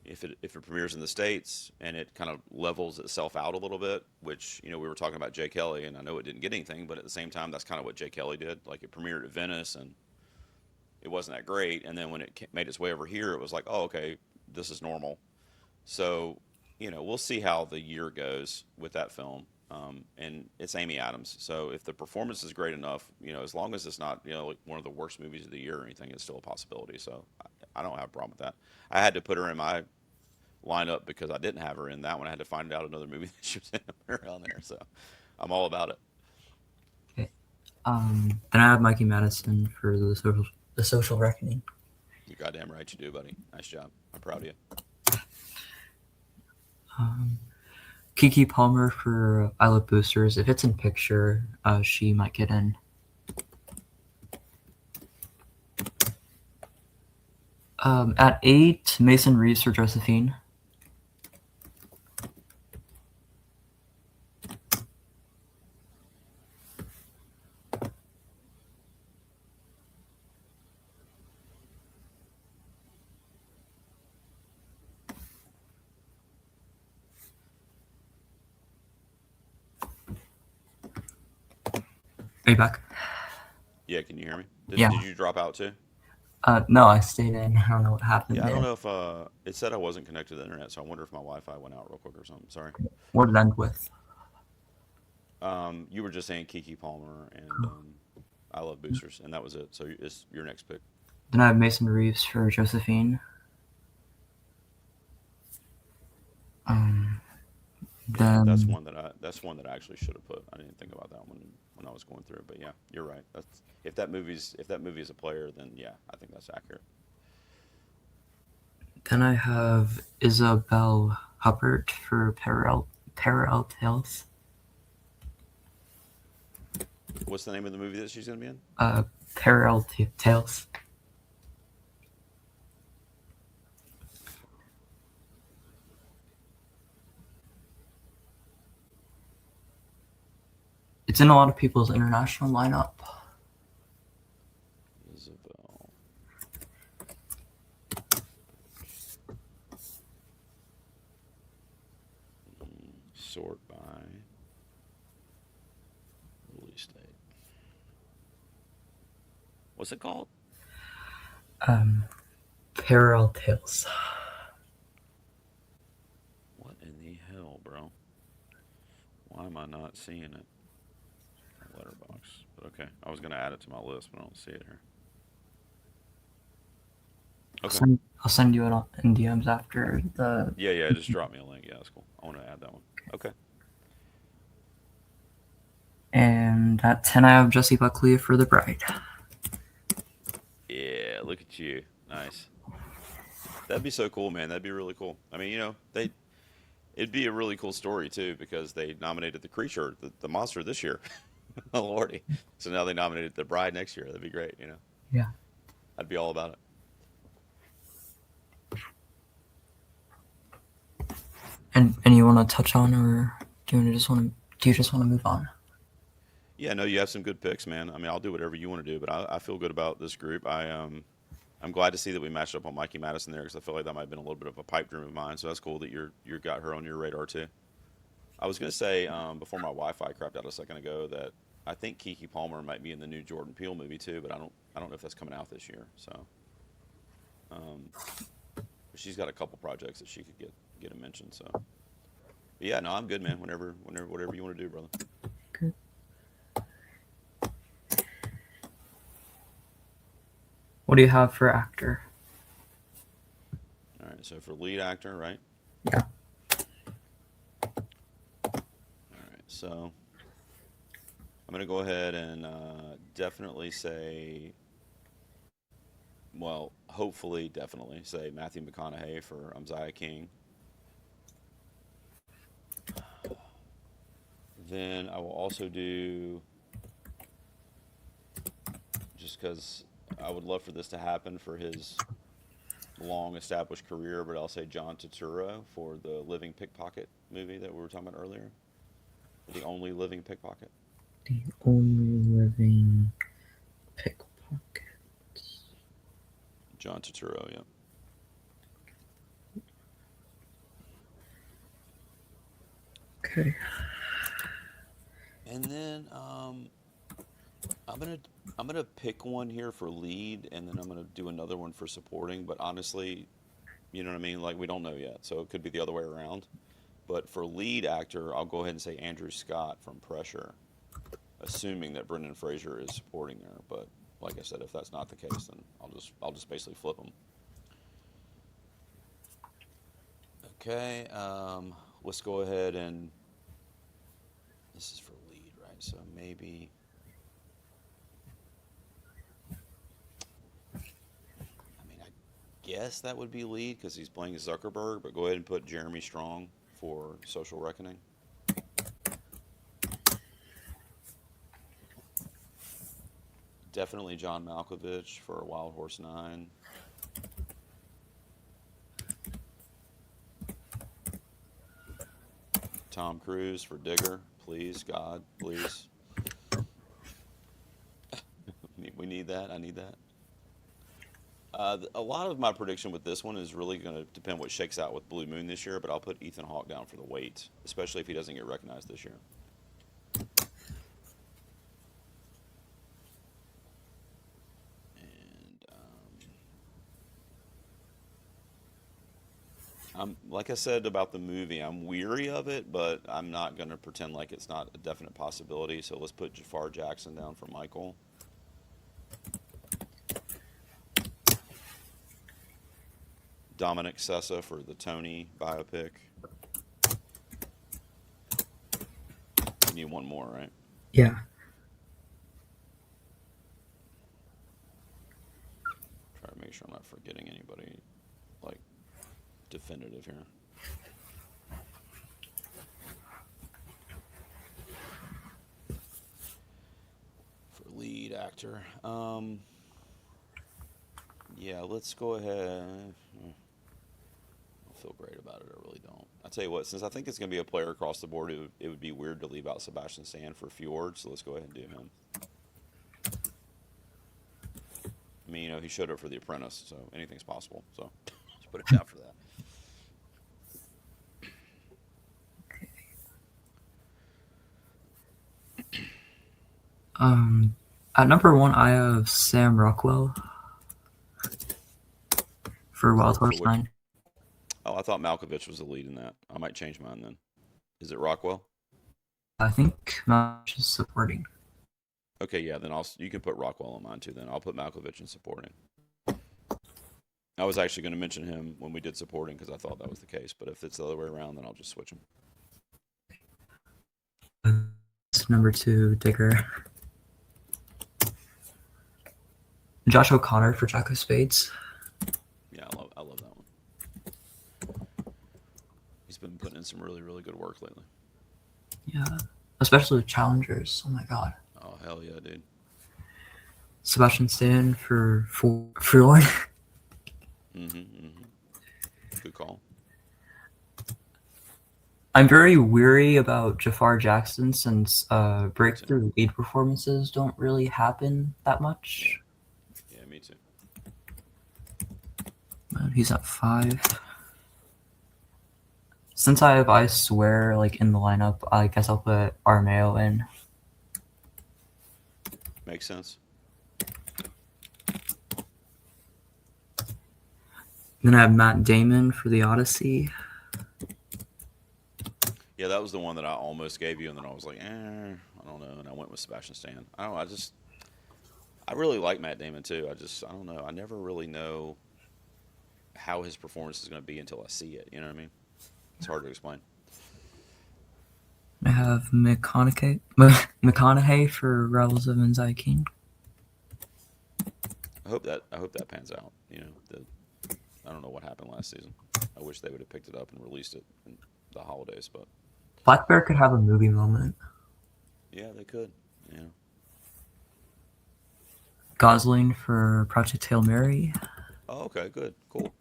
if it premieres in the states and it kind of levels itself out a little bit, which we were talking about Jay Kelly, and I know it didn't get anything, but at the same time, that's kind of what Jay Kelly did. Like it premiered at Venice and it wasn't that great, and then when it made its way over here, it was like, oh, okay, this is normal. So we'll see how the year goes with that film. And it's Amy Adams, so if the performance is great enough, as long as it's not like one of the worst movies of the year or anything, it's still a possibility. So I don't have a problem with that. I had to put her in my lineup because I didn't have her in that one. I had to find out another movie that she was in around there. So I'm all about it. Okay. Then I have Mikey Madison for the social reckoning. You goddamn right you do, buddy. Nice job. I'm proud of you. Kiki Palmer for I Love Boosters. If it's in picture, she might get in. At 8, Mason Reeves for Josephine. Are you back? Yeah, can you hear me? Yeah. Did you drop out too? No, I stayed in. I don't know what happened Yeah, I don't there. know if it said I wasn't connected to the internet, so I wonder if my Wi-Fi went out real quick or something. Sorry. What did it end with? You were just saying Kiki Palmer and I Love Boosters, and that was it. So it's your next pick. Then I have Mason Reeves for Josephine. Yeah, Then that's one that I actually should have put. I didn't think about that one when I was going through it, but yeah, you're right. That's if that movie is a player, then yeah, I think that's accurate. I have Isabel Huppert for Parallel Tales. What's the name of the movie that she's going to be in? Parallel Tales. It's in a lot of people's international lineup. Isabel. Sort by release date. What's it called? Parallel Tales. What in the hell, bro? Why am I not seeing it? Letterbox. But okay, I was gonna add it to my list, but I don't see it here. Okay. I'll send you it in DMs after the. Yeah, yeah. Just drop me a link. Yeah, that's cool. I want to add that one. Okay. And at 10, I have Jesse Buckley for The Bride. Yeah, look at you. Nice. That'd be so cool, man. That'd be really cool. I mean, they it'd be a really cool story too because they nominated the creature, the monster this year. Oh lordy. So now they nominated the bride next year. That'd be great. Yeah. I'd be all about it. And you want to touch on, or do you just want to move on? Yeah, no, you have some good picks, man. I mean, I'll do whatever you want to do, but I feel good about this group. I'm glad to see that we matched up on Mikey Madison there because I feel like that might have been a little bit of a pipe dream of mine. So that's cool that you got her on your radar too. I was gonna say before my Wi-Fi crapped out a second ago that I think Kiki Palmer might be in the new Jordan Peele movie too, but I don't know if that's coming out this year. So um, she's got a couple projects that she could get a mention. So but yeah, no, I'm good, man. Whatever you want to do, brother. Good. What do you have for actor? All right, so for lead actor, right? Yeah. All right, so I'm gonna go ahead and definitely say, well, hopefully, definitely say Matthew McConaughey for Uzziah King. Then I will also do, just because I would love for this to happen for his long established career, but I'll say John Turturro for the Living Pickpocket movie that we were talking about earlier. The only living pickpocket. The only living pickpocket. John Turturro, yeah. Okay. And then I'm gonna I'm gonna pick one here for lead, and then I'm gonna do another one for supporting. But honestly, you know what I mean? Like we don't know yet, so it could be the other way around. But for lead actor, I'll go ahead and say Andrew Scott from Pressure, assuming that Brendan Fraser is supporting there. But like I said, if that's not the case, then I'll just basically flip them. Okay, let's go ahead and this is for lead, right? So maybe I mean I guess that would be lead because he's playing Zuckerberg. But go ahead and put Jeremy Strong for Social Reckoning. Definitely John Malkovich for Wild Horse 9. Tom Cruise for Digger. Please, God, please. We need that. I need that. A lot of my prediction with this one is really going to depend what shakes out with Blue Moon this year, but I'll put Ethan Hawke down for the wait, especially if he doesn't get recognized this year. And I'm like I said about the movie, I'm weary of it, but I'm not going to pretend like it's not a definite possibility. So let's put Jafar Jackson down for Michael. Dominic Sessa for the Tony biopic. You need one more, right? Yeah. Try to make sure I'm not forgetting anybody like definitive here. For lead actor, yeah, let's go ahead. I don't feel great about it. I really don't. I tell you what, since I think it's going to be a player across the board, it would be weird to leave out Sebastian Stan for Fjord. So let's go ahead and do him. I mean, he showed up for The Apprentice, so anything's possible. So let's put it down for that. At number 1, I have Sam Rockwell for Wild For Horse which? 9. Oh, I thought Malkovich was the lead in that. I might change mine then. Is it Rockwell? I think Match is supporting. Okay, yeah, then you can put Rockwell on mine too. Then I'll put Malkovich in supporting. I was actually going to mention him when we did supporting because I thought that was the case. But if it's the other way around, then I'll just switch him. Number 2, Digger. Josh O'Connor for Jack of Spades. Yeah, I love that one. He's been putting in some really, really good work lately. Yeah, especially with challengers. Oh my god. Oh hell yeah, dude. Sebastian Stan for Freelord. Good call. I'm very weary about Jafar Jackson since Me too. breakthrough lead performances don't really happen that much. Yeah, me too. He's at 5. Since I have I Swear like in the lineup, I guess I'll put Armeo in. Makes sense. Then I have Matt Damon for the Odyssey. Yeah, that was the one that I almost gave you, and then I was like, I don't know, and I went with Sebastian Stan. I don't know. I really like Matt Damon too. I don't know. I never really know how his performance is going to be until I see it. You know what I mean? It's hard to explain. I have McConaughey for Rebels of Enzai King. I hope that pans out. You know, I don't know what happened last season. I wish they would have picked it up and released it in the holidays, but Black Bear could have a movie moment. yeah, they could. Yeah. Gosling for Project Hail Mary. Oh, okay, good, cool.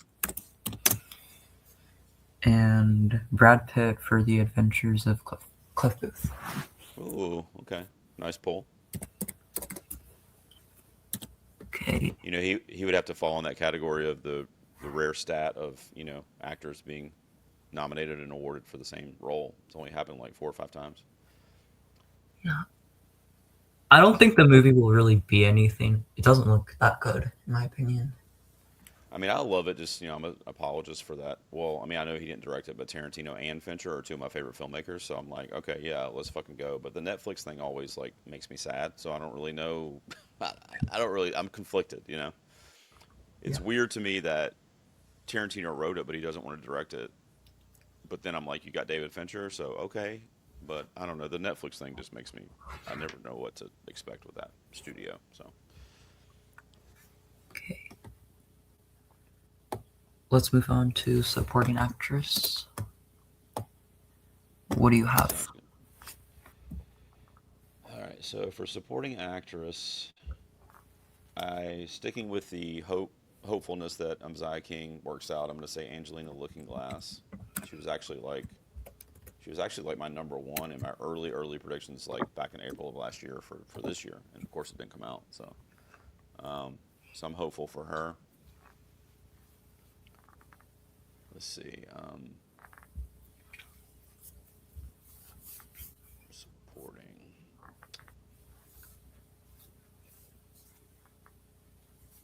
And Brad Pitt for The Adventures of Cliff Booth. Ooh, okay, nice pull. Okay. You know, he would have to fall in that category of the rare stat of actors being nominated and awarded for the same role. It's only happened like 4 or 5 times. Yeah. I don't think the movie will really be anything. It doesn't look that good, in my opinion. I mean, I love it. Just I'm an apologist for that. Well, I mean, I know he didn't direct it, but Tarantino and Fincher are 2 of my favorite filmmakers. So I'm like, okay, yeah, let's fucking go. But the Netflix thing always like makes me sad. So I don't really know. I don't really. I'm conflicted. It's Yeah. weird to me that Tarantino wrote it, but he doesn't want to direct it. But then I'm like, you got David Fincher, so okay. But I don't know. The Netflix thing just makes me. I never know what to expect with that studio. So Okay. Let's move on to supporting actress. What do you have? sounds good. All right. So for supporting actress, sticking with the hopefulness that Zaya King works out. I'm going to say Angelina Looking Glass. She was actually like my number one in my early predictions, like back in April of last year for this year, and of course it didn't come out. So I'm hopeful for her. Let's see. Supporting.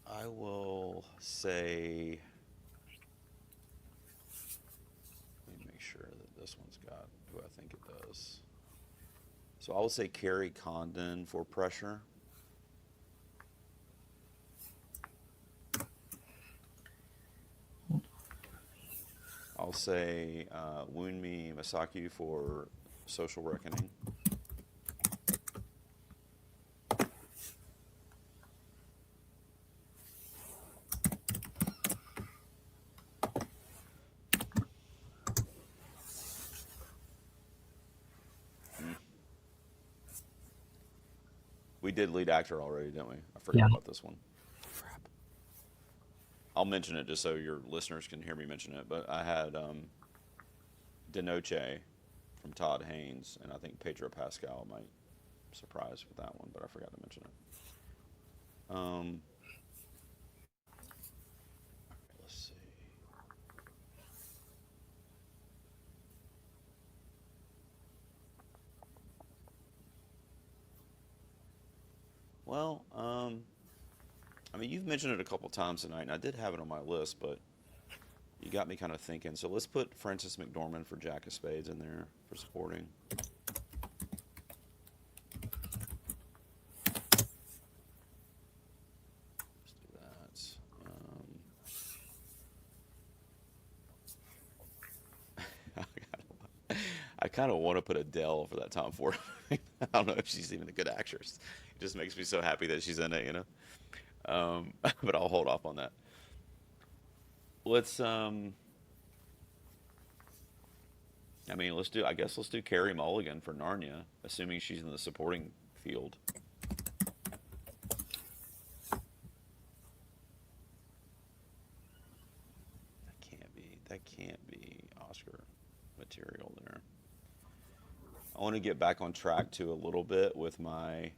I will say. Let me make sure that this one's got who I think it does. So I will say Carrie Condon for Pressure. I'll say Wunmi Masaki for Social Reckoning. Mm. We did lead actor already, didn't we? I forgot about this one. Crap. I'll mention it just so your listeners can hear me mention it. But I had Denoche from Todd Haynes, and I think Pedro Pascal might surprise with that one, but I forgot to mention it. Let's see. Well, I mean, you've mentioned it a couple times tonight, and I did have it on my list, but you got me kind of thinking. So let's put Frances McDormand for Jack of Spades in there for supporting. I kind of want to put Adele for that Tom Ford. I don't know if she's even a good actress. It just makes me so happy that she's in it, you know. But I'll hold off on that. Let's I mean, let's do. I guess let's do Carrie Mulligan for Narnia, assuming she's in the supporting field. That can't be Oscar material there. I want to get back on track to a little bit with my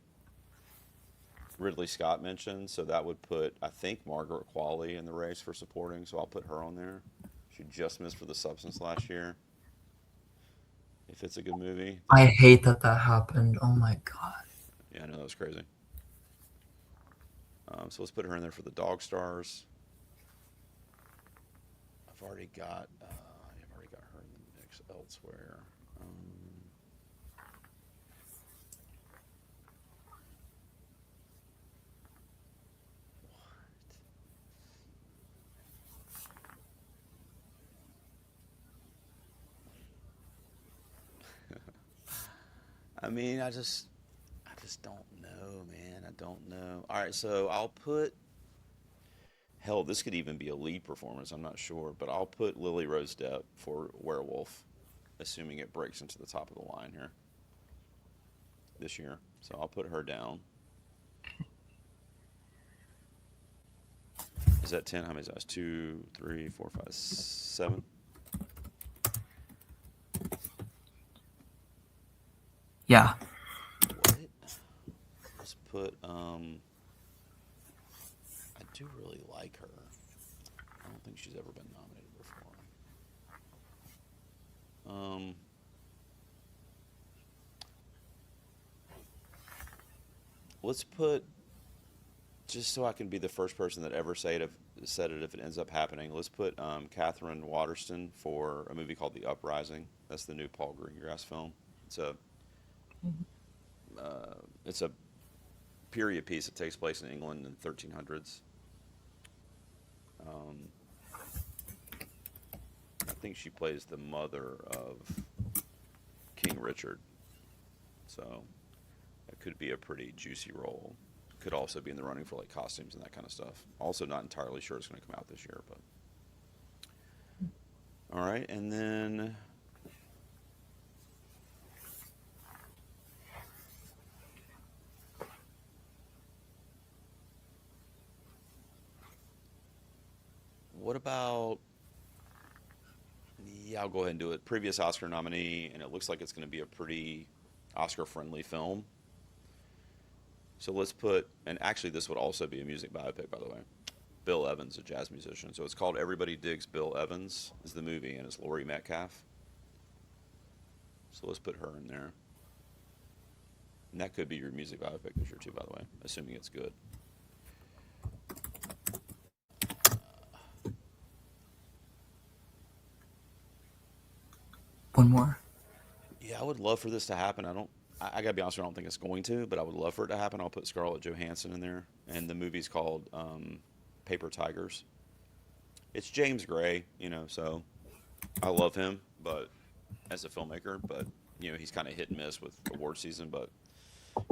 Ridley Scott mention. So that would put, I think, Margaret Qualley in the race for supporting. So I'll put her on there. She just missed for The Substance last year. If it's a good movie, I hate that that happened. Oh my god. yeah, I know that was crazy. So let's put her in there for the Dog Stars. I've already got her in the mix elsewhere. I mean, I just don't know, man. I don't know. All right, so I'll put. Hell, this could even be a lead performance. I'm not sure, but I'll put Lily Rose Depp for Werewolf, assuming it breaks into the top of the line here this year. So I'll put her down. Is that 10? How many is that? That's 2, 3, 4, 5, 7. Yeah. What? Let's put. I do really like her. I don't think she's ever been nominated before. Um, let's put, just so I can be the first person that ever said it if it ends up happening. Let's put Catherine Waterston for a movie called The Uprising. That's the new Paul Greengrass film. It's a it's a period piece that takes place in England in the 1300s. Um, I think she plays the mother of King Richard, so it could be a pretty juicy role. Could also be in the running for like costumes and that kind of stuff. Also, not entirely sure it's going to come out this year, but all right. And then what about? Yeah, I'll go ahead and do it. Previous Oscar nominee, and it looks like it's going to be a pretty Oscar-friendly film. So let's put, and actually, this would also be a music biopic, by the way. Bill Evans, a jazz musician. So it's called Everybody Digs Bill Evans, is the movie, and it's Laurie Metcalf. So let's put her in there. And that could be your music biopic this year, too, by the way, assuming it's good. One more. Yeah, I would love for this to happen. I gotta be honest with you, I don't think it's going to, but I would love for it to happen. I'll put Scarlett Johansson in there. And the movie's called Paper Tigers. It's James Gray, so I love him, but as a filmmaker, but he's kind of hit and miss with award season. But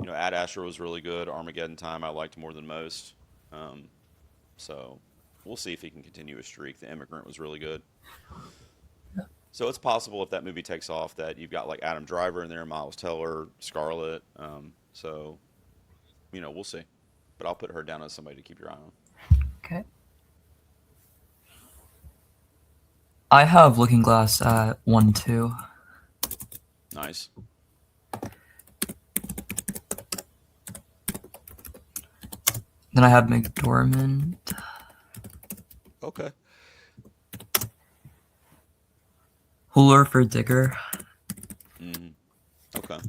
Ad Astra was really good. Armageddon Time I liked more than most. Um, so we'll see if he can continue his streak. The Immigrant was really good. So it's possible if that movie takes off that you've got like Adam Driver in there, Miles Teller, Scarlett. So we'll see. But I'll put her down as somebody to keep your eye on. Okay. I have Looking Glass at 1-2. Nice. Then I have McDormand. Okay. Huller for Digger. hmm Okay.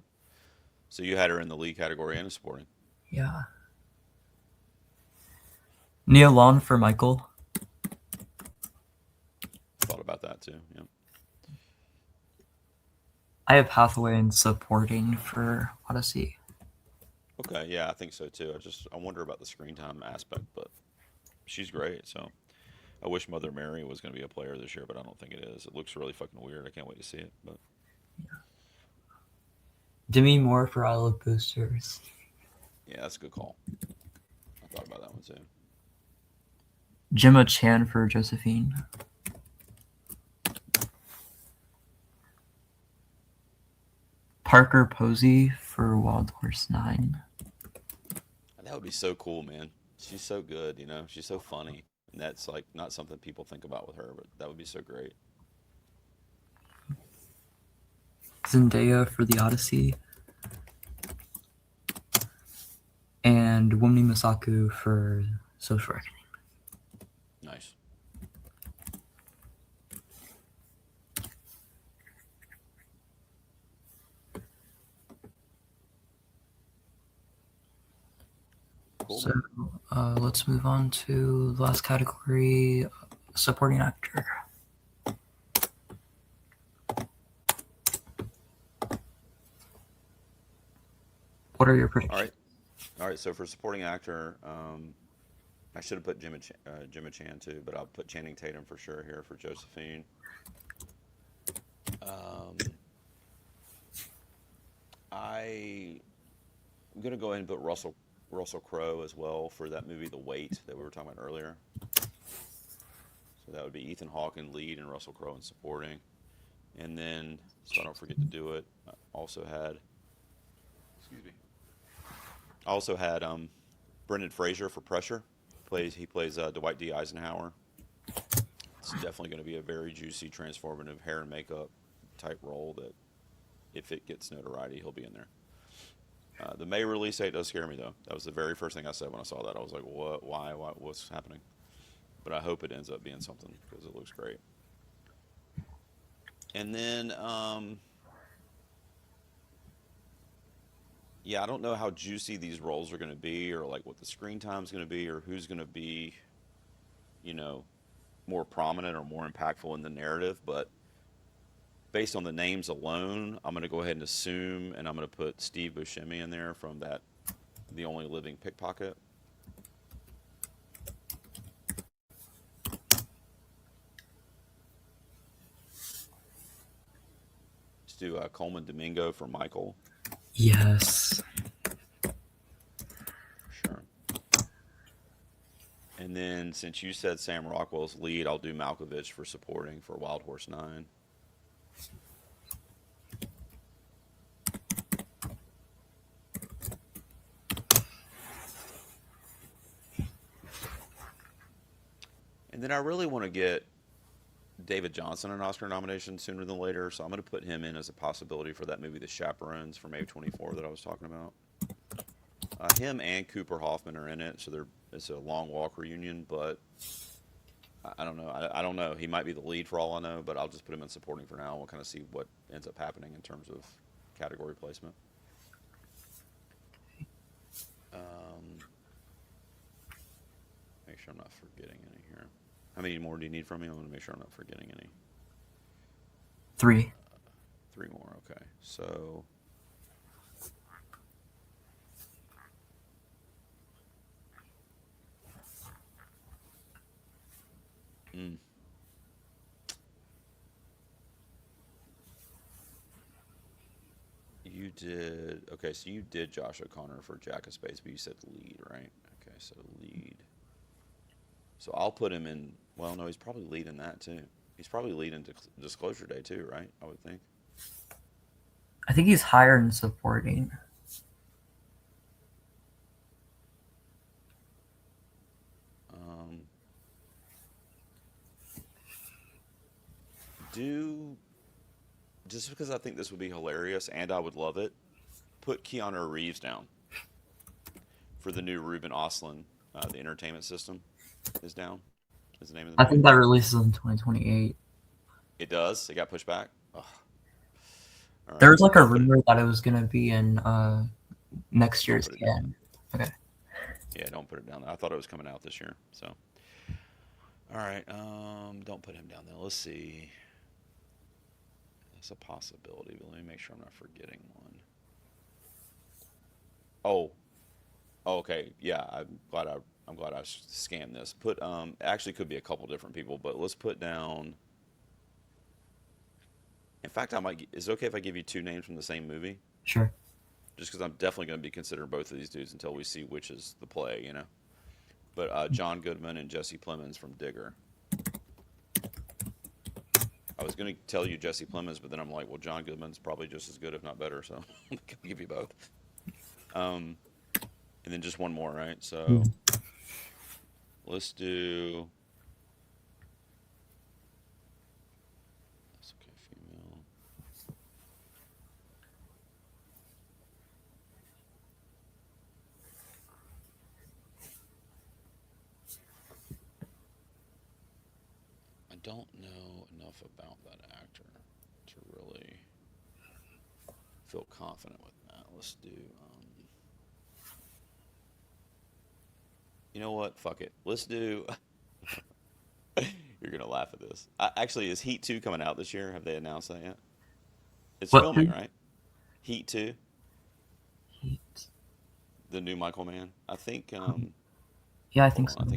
So you had her in the lead category and a supporting. Yeah. Nia Long for Michael. Thought about that too. Yeah. I have Hathaway in supporting for Odyssey. Okay. Yeah, I think so too. I wonder about the screen time aspect, but she's great. So I wish Mother Mary was going to be a player this year, but I don't think it is. It looks really fucking weird. I can't wait to see it. But Demi Moore for I Love Boosters. Yeah, that's a good call. I thought about that one too. Gemma Chan for Josephine. Parker Posey for Wild Horse 9. That would be so cool, man. She's so good, you know. She's so funny, and that's like not something people think about with her, but that would be so great. Zendaya for The Odyssey. And Wunmi Masaku for Social Reckoning. Nice. Cool, So man. let's move on to the last category, supporting actor. What are your All predictions? right. All right. So for supporting actor, I should have put Gemma Chan too, but I'll put Channing Tatum for sure here for Josephine. Um, I'm gonna go ahead and put Russell Crowe as well for that movie The Wait that we were talking about earlier. So that would be Ethan Hawke in lead and Russell Crowe in supporting. And then, so I don't forget to do it, I also had, excuse me, I also had Brendan Fraser for Pressure. He plays Dwight D. Eisenhower. It's definitely going to be a very juicy, transformative hair and makeup type role that, if it gets notoriety, he'll be in there. The May release date does scare me though. That was the very first thing I said when I saw that. I was like, "What? Why? What's happening?" But I hope it ends up being something because it looks great. And then, yeah, I don't know how juicy these roles are going to be, or like what the screen time is going to be, or who's going to be, you know, more prominent or more impactful in the narrative. But based on the names alone, I'm going to go ahead and assume, and I'm going to put Steve Buscemi in there from that The Only Living Pickpocket. Let's do Coleman Domingo for Michael, Yes. for sure. And then since you said Sam Rockwell's lead, I'll do Malkovich for supporting for Wild Horse 9. And then I really want to get David Johnson an Oscar nomination sooner than later, so I'm going to put him in as a possibility for that movie, The Chaperones, from A24 that I was talking about. Him and Cooper Hoffman are in it, so it's a long walk reunion. But I don't know. I don't know. He might be the lead for all I know, but I'll just put him in supporting for now. And we'll kind of see what ends up happening in terms of category placement. Um, make sure I'm not forgetting any here. How many more do you need from me? I want to make sure I'm not forgetting any. 3. Three more. Okay. So mm, you did. Okay. So you did Josh O'Connor for Jack of Spades, but you said lead, right? Okay. So lead. So I'll put him in. Well, no, he's probably leading that too. He's probably leading Disclosure Day too, right? I would think. I think he's higher in supporting. Um, do just because I think this would be hilarious and I would love it. Put Keanu Reeves down for the new Ruben Östlund. The Entertainment System is down. Is the name of the I think movie? that releases in 2028. It does. It got pushed back. Ugh. All There right. was like a I'll put it. rumor that it was going to be in next Don't year's put it down. end. Okay. Yeah, don't put it down. I thought it was coming out this year. So, all right. Don't put him down there. Let's see. That's a possibility, but let me make sure I'm not forgetting one. Oh, oh, okay. Yeah, I'm glad I scanned this. Put actually could be a couple different people, but let's put down. In fact, I might. Is it okay if I give you two names from the same movie? Sure. just because I'm definitely going to be considering both of these dudes until we see which is the play, you know. But John Goodman and Jesse Plemons from Digger. I was going to tell you Jesse Plemons, but then I'm like, well, John Goodman's probably just as good, if not better. So I'm going to give you both. Um, and then just one more, right? Hmm. So let's do. That's okay, female. I don't know enough about that actor to really feel confident with that. Let's do. You know what? Fuck it. Let's do. You're gonna laugh at this. Actually, is Heat 2 coming out this year? Have they announced that yet? It's What filming, two? right? Heat 2, Heat. the new Michael Mann. I think. Yeah, I Hold think on. so.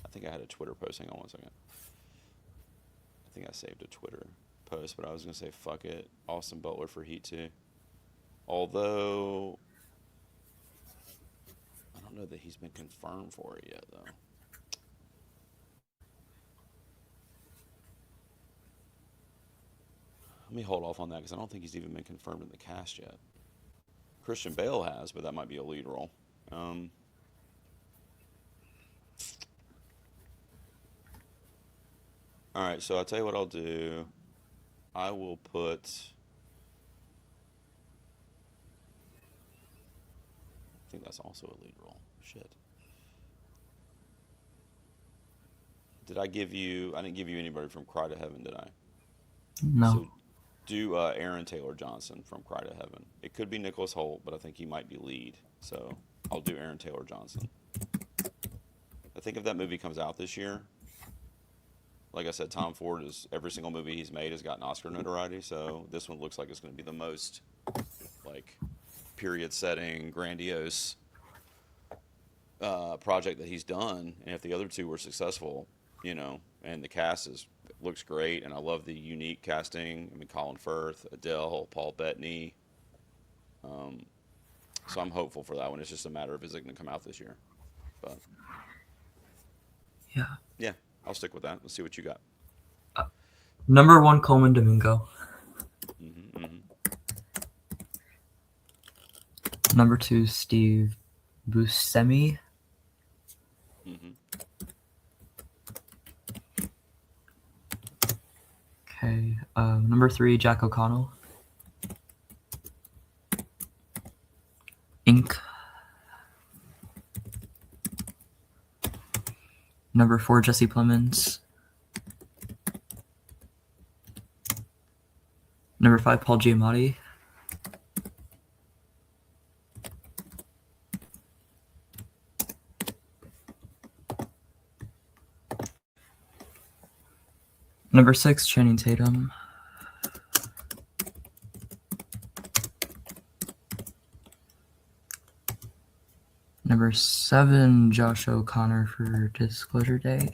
I think I had a Twitter post. Hang on one second. I think I saved a Twitter post, but I was gonna say fuck it. Austin Butler for Heat 2. Although I don't know that he's been confirmed for it yet, though. Let me hold off on that because I don't think he's even been confirmed in the cast yet. Christian Bale has, but that might be a lead role. Um, all right, so I'll tell you what I'll do. I will put. I think that's also a lead role. Shit. Did I give you? I didn't give you anybody from Cry to Heaven, did I? No. So do Aaron Taylor Johnson from Cry to Heaven. It could be Nicholas Holt, but I think he might be lead. So I'll do Aaron Taylor Johnson. I think if that movie comes out this year, like I said, Tom Ford is every single movie he's made has gotten Oscar notoriety. So this one looks like it's going to be the most like period setting, grandiose project that he's done. And if the other two were successful, you know, and the cast is looks great, and I love the unique casting. I mean, Colin Firth, Adele, Paul Bettany. Um, so I'm hopeful for that one. It's just a matter of is it going to come out this year? But Yeah. yeah, I'll stick with that. Let's see what you got. Number one, Coleman Domingo. Hmm, hmm. Number two, Steve Buscemi. Hmm. Okay. Number three, Jack O'Connell. Inc. Number four, Jesse Plemons. Number five, Paul Giamatti. Number six, Channing Tatum. Number seven, Josh O'Connor for Disclosure Day.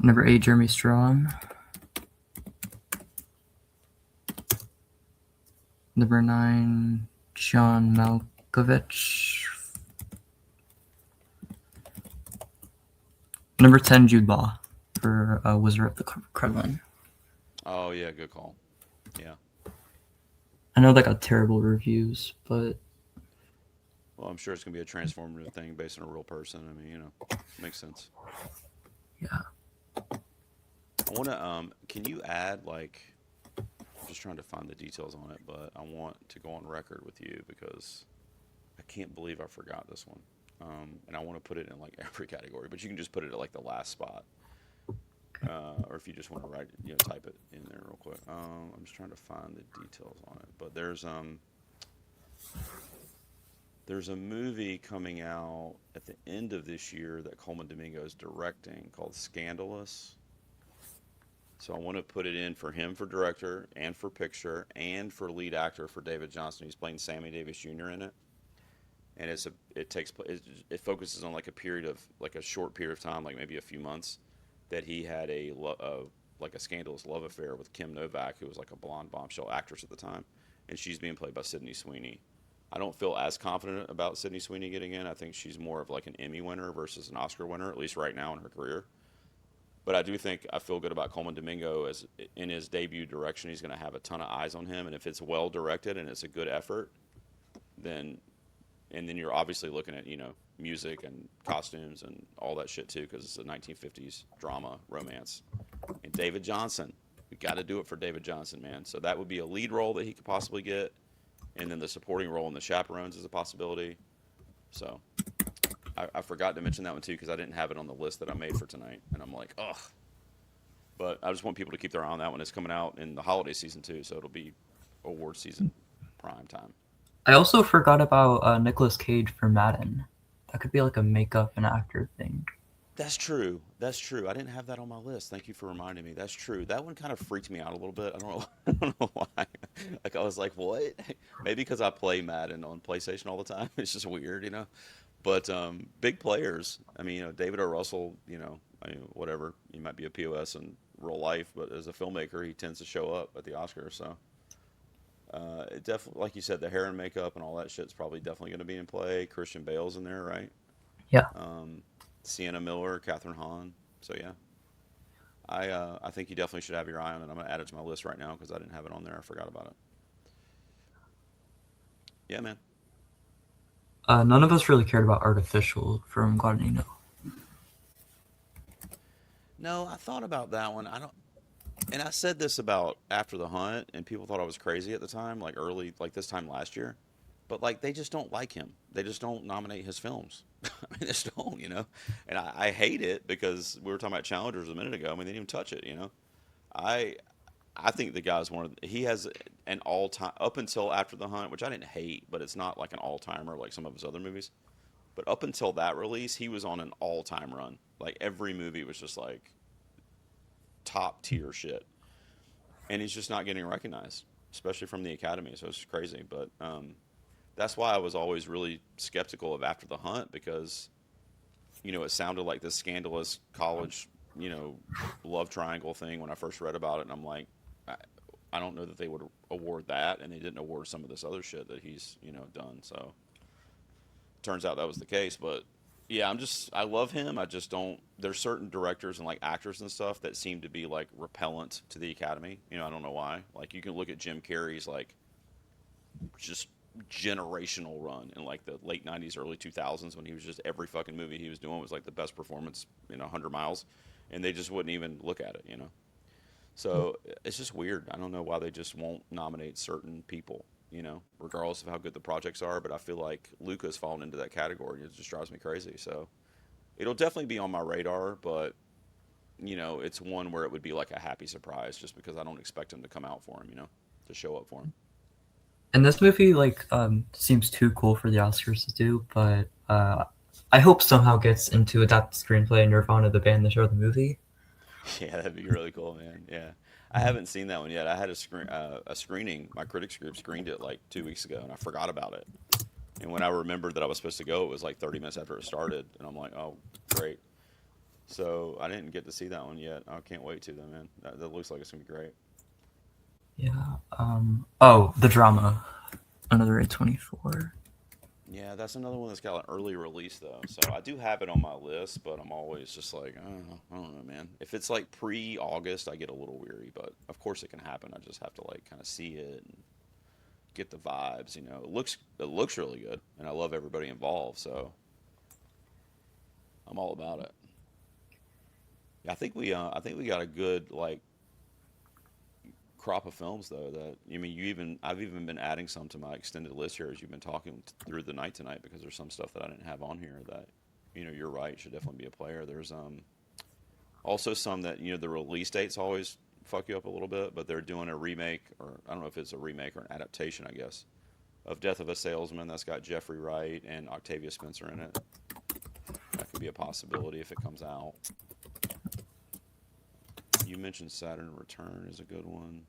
Number eight, Jeremy Strong. Number nine, John Malkovich. Number 10, Jude Law for Wizard of the Kremlin. Oh yeah, good call. Yeah. I know that got terrible reviews, but Well, I'm sure it's going to be a transformative thing based on a real person. I mean, you know, makes sense. yeah. I want to. Can you add like? I'm just trying to find the details on it, but I want to go on record with you because I can't believe I forgot this one. And I want to put it in like every category, but you can just put it at like the last spot, or if you just want to write, you know, type it in there real quick. I'm just trying to find the details on it, but there's a movie coming out at the end of this year that Coleman Domingo is directing called Scandalous. So I want to put it in for him for director and for picture and for lead actor for David Johnson. He's playing Sammy Davis Jr. in it, and it takes it focuses on like a period of like a short period of time, like maybe a few months, that he had a like a scandalous love affair with Kim Novak, who was like a blonde bombshell actress at the time, and she's being played by Sydney Sweeney. I don't feel as confident about Sydney Sweeney getting in. I think she's more of like an Emmy winner versus an Oscar winner, at least right now in her career. But I do think I feel good about Coleman Domingo as in his debut direction. He's going to have a ton of eyes on him, and if it's well directed and it's a good effort, then and then you're obviously looking at music and costumes and all that shit too because it's a 1950s drama romance. And David Johnson, we got to do it for David Johnson, man. So that would be a lead role that he could possibly get, and then the supporting role in The Chaperones is a possibility. So I forgot to mention that one too because I didn't have it on the list that I made for tonight, and I'm like, ugh. But I just want people to keep their eye on that one. It's coming out in the holiday season too, so it'll be award season prime time. I also forgot about Nicolas Cage for Madden. That could be like a makeup and actor thing. That's true. That's true. I didn't have that on my list. Thank you for reminding me. That's true. That one kind of freaked me out a little bit. I don't know. I don't know why. Like I was like, what? Maybe because I play Madden on PlayStation all the time. It's just weird. But big players. I mean, David O. Russell. I mean, whatever. He might be a POS in real life, but as a filmmaker, he tends to show up at the Oscars. So it definitely, like you said, the hair and makeup and all that shit's probably definitely going to be in play. Christian Bale's in there, right? Yeah. Um, Sienna Miller, Catherine Hahn. So yeah, I think you definitely should have your eye on it. I'm gonna add it to my list right now because I didn't have it on there. I forgot about it. Yeah, man. None of us really cared about Artificial from Guadagnino. No, I thought about that one. I don't, and I said this about After the Hunt, and people thought I was crazy at the time, like early, like this time last year. But like they just don't like him. They just don't nominate his films. I mean, they just don't. And I hate it because we were talking about Challengers a minute ago. I mean, they didn't even touch it. I I think the guy's he has an all time up until After the Hunt, which I didn't hate, but it's not like an all timer like some of his other movies. But up until that release, he was on an all time run. Like every movie was just like top tier shit, and he's just not getting recognized, especially from the Academy. So it's crazy. But that's why I was always really skeptical of After the Hunt because it sounded like this scandalous college love triangle thing when I first read about it, and I'm like, I, I don't know that they would award that, and they didn't award some of this other shit that he's done. So turns out that was the case, but yeah, I love him. I just don't. There's certain directors and like actors and stuff that seem to be like repellent to the Academy. I don't know why. Like you can look at Jim Carrey's like just generational run in like the late 90s early 2000s when he was just every fucking movie he was doing was like the best performance 100 miles, and they just wouldn't even look at it. So it's just weird. I don't know why they just won't nominate certain people, regardless of how good the projects are. But I feel like Luca's fallen into that category. It just drives me crazy. So it'll definitely be on my radar, but it's one where it would be like a happy surprise just because I don't expect him to come out for him, to show up for him. And this movie seems too cool for the Oscars to do, but I hope somehow gets into adapted screenplay Nirvana the band, the show, the movie. Yeah, that'd be really cool, man. Yeah. I haven't seen that one yet. I had a screening. My critics group screened it like 2 weeks ago, and I forgot about it. And when I remembered that I was supposed to go, it was like 30 minutes after it started, and I'm like, oh, great. So I didn't get to see that one yet. I can't wait to though, man. That looks like it's gonna be great. Yeah. Oh, the drama. Another A24. Yeah, that's another one that's got an early release though. So I do have it on my list, but I'm always just like, I don't know, man. If it's like pre-August, I get a little weary, but of course it can happen. I just have to like kind of see it and get the vibes. It looks really good, and I love everybody involved, so I'm all about it. Yeah, I think we got a good like crop of films though that I've even been adding some to my extended list here as you've been talking through the night tonight because there's some stuff that I didn't have on here that you're right should definitely be a player. There's also some that the release dates always fuck you up a little bit, but they're doing a remake, or I don't know if it's a remake or an adaptation, I guess, of Death of a Salesman that's got Jeffrey Wright and Octavia Spencer in it. That could be a possibility if it comes out. You mentioned Saturn Return is a good one.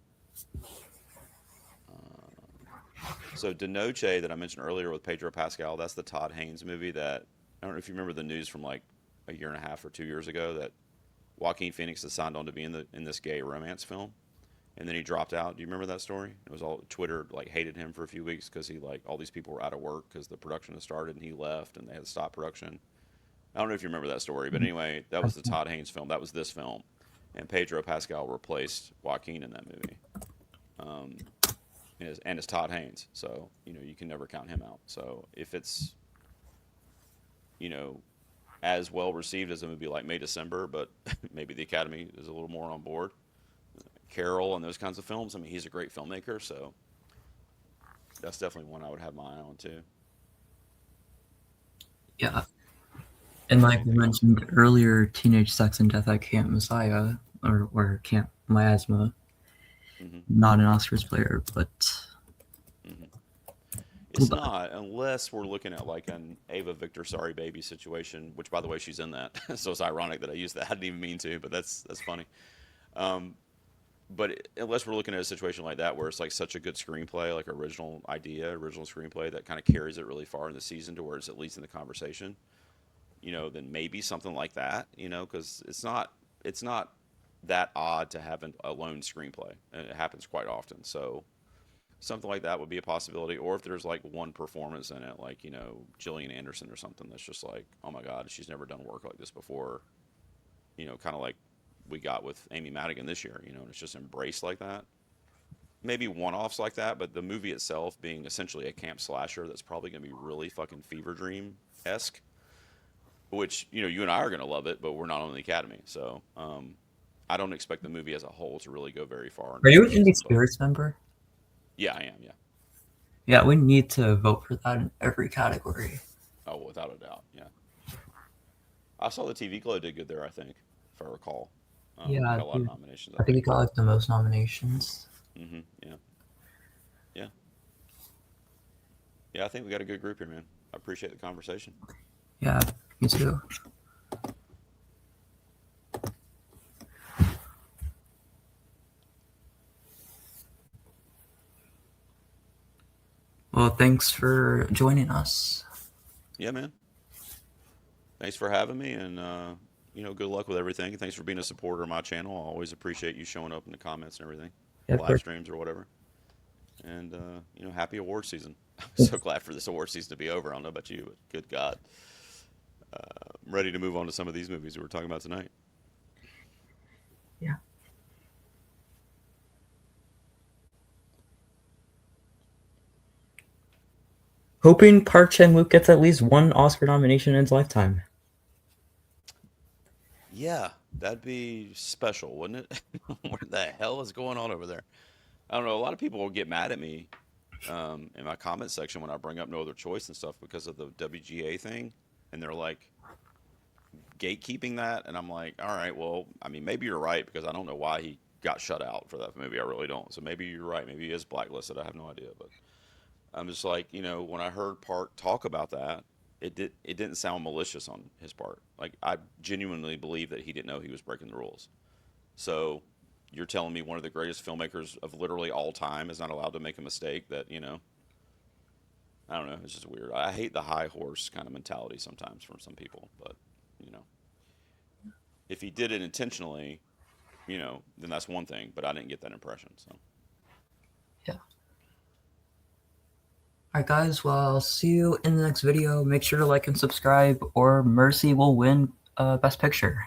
So De Noche that I mentioned earlier with Pedro Pascal, that's the Todd Haynes movie that I don't know if you remember the news from like a year and a half or 2 years ago that Joaquin Phoenix had signed on to be in this gay romance film, and then he dropped out. Do you remember that story? It was all Twitter like hated him for a few weeks because he like all these people were out of work because the production had started and he left and they had to stop production. I don't know if you remember that story, but anyway, that was the Todd Haynes film. That was this film, and Pedro Pascal replaced Joaquin in that movie. Um, and it's Todd Haynes, so you can never count him out. So if it's you know as well received as a movie like May December, but maybe the Academy is a little more on board. Carol and those kinds of films. I mean, he's a great filmmaker, so that's definitely one I would have my eye on too. Yeah. And like we mentioned earlier, Teenage Sex and Death at Camp Messiah or Camp Miasma, not an Oscars player, but it's not unless we're looking at like an Ava Victor Sorry Baby situation, which by the way she's in that, so it's ironic that I used that. I didn't even mean to, but that's funny. Um, but unless we're looking at a situation like that where it's like such a good screenplay, like original idea, original screenplay that kind of carries it really far in the season to where it's at least in the conversation, then maybe something like that, because it's not that odd to have a lone screenplay, and it happens quite often. So something like that would be a possibility. Or if there's like one performance in it, like Gillian Anderson or something, that's just like, oh my God, she's never done work like this before. Kind of like we got with Amy Madigan this year, and it's just embraced like that. Maybe one-offs like that, but the movie itself being essentially a camp slasher that's probably going to be really fucking fever dream esque, which you and I are going to love it, but we're not on the Academy, so I don't expect the movie as a whole to really go very far in are the you an first Indie season. But Spirits member? yeah, I am. Yeah. Yeah, we need to vote for that in every category. Oh, without a doubt. Yeah. I saw the TV Glow did good there. I think, if I recall, Yeah, got a lot of nominations. I I think it think. got like the most nominations. Yeah. Yeah. Yeah. I think we got a good group here, man. I appreciate the conversation. Yeah, me too. Well, thanks for joining us. Yeah, man. Thanks for having me, and good luck with everything. Thanks for being a supporter of my channel. I always appreciate you showing up in the comments and everything, Yeah, live streams or whatever. And happy award season. I'm so glad for this award season to be over. I don't know about you, but good God, I'm ready to move on to some of these movies we were talking about tonight. yeah. Hoping Park Chan-wook gets at least one Oscar nomination in his lifetime. Yeah, that'd be special, wouldn't it? What the hell is going on over there? I don't know. A lot of people will get mad at me in my comment section when I bring up No Other Choice and stuff because of the WGA thing, and they're like gatekeeping that, and I'm like, all right, well, I mean, maybe you're right because I don't know why he got shut out for that movie. I really don't. So maybe you're right. Maybe he is blacklisted. I have no idea, but I'm just like, when I heard Park talk about that, it didn't sound malicious on his part. Like I genuinely believe that he didn't know he was breaking the rules. So you're telling me one of the greatest filmmakers of literally all time is not allowed to make a mistake that, I don't know, it's just weird. I hate the high horse kind of mentality sometimes from some people, but, you know, if he did it intentionally, then that's one thing, but I didn't get that impression. So, Yeah. Alright guys, well, I'll see you in the next video. Make sure to like and subscribe or Mercy will win Best Picture.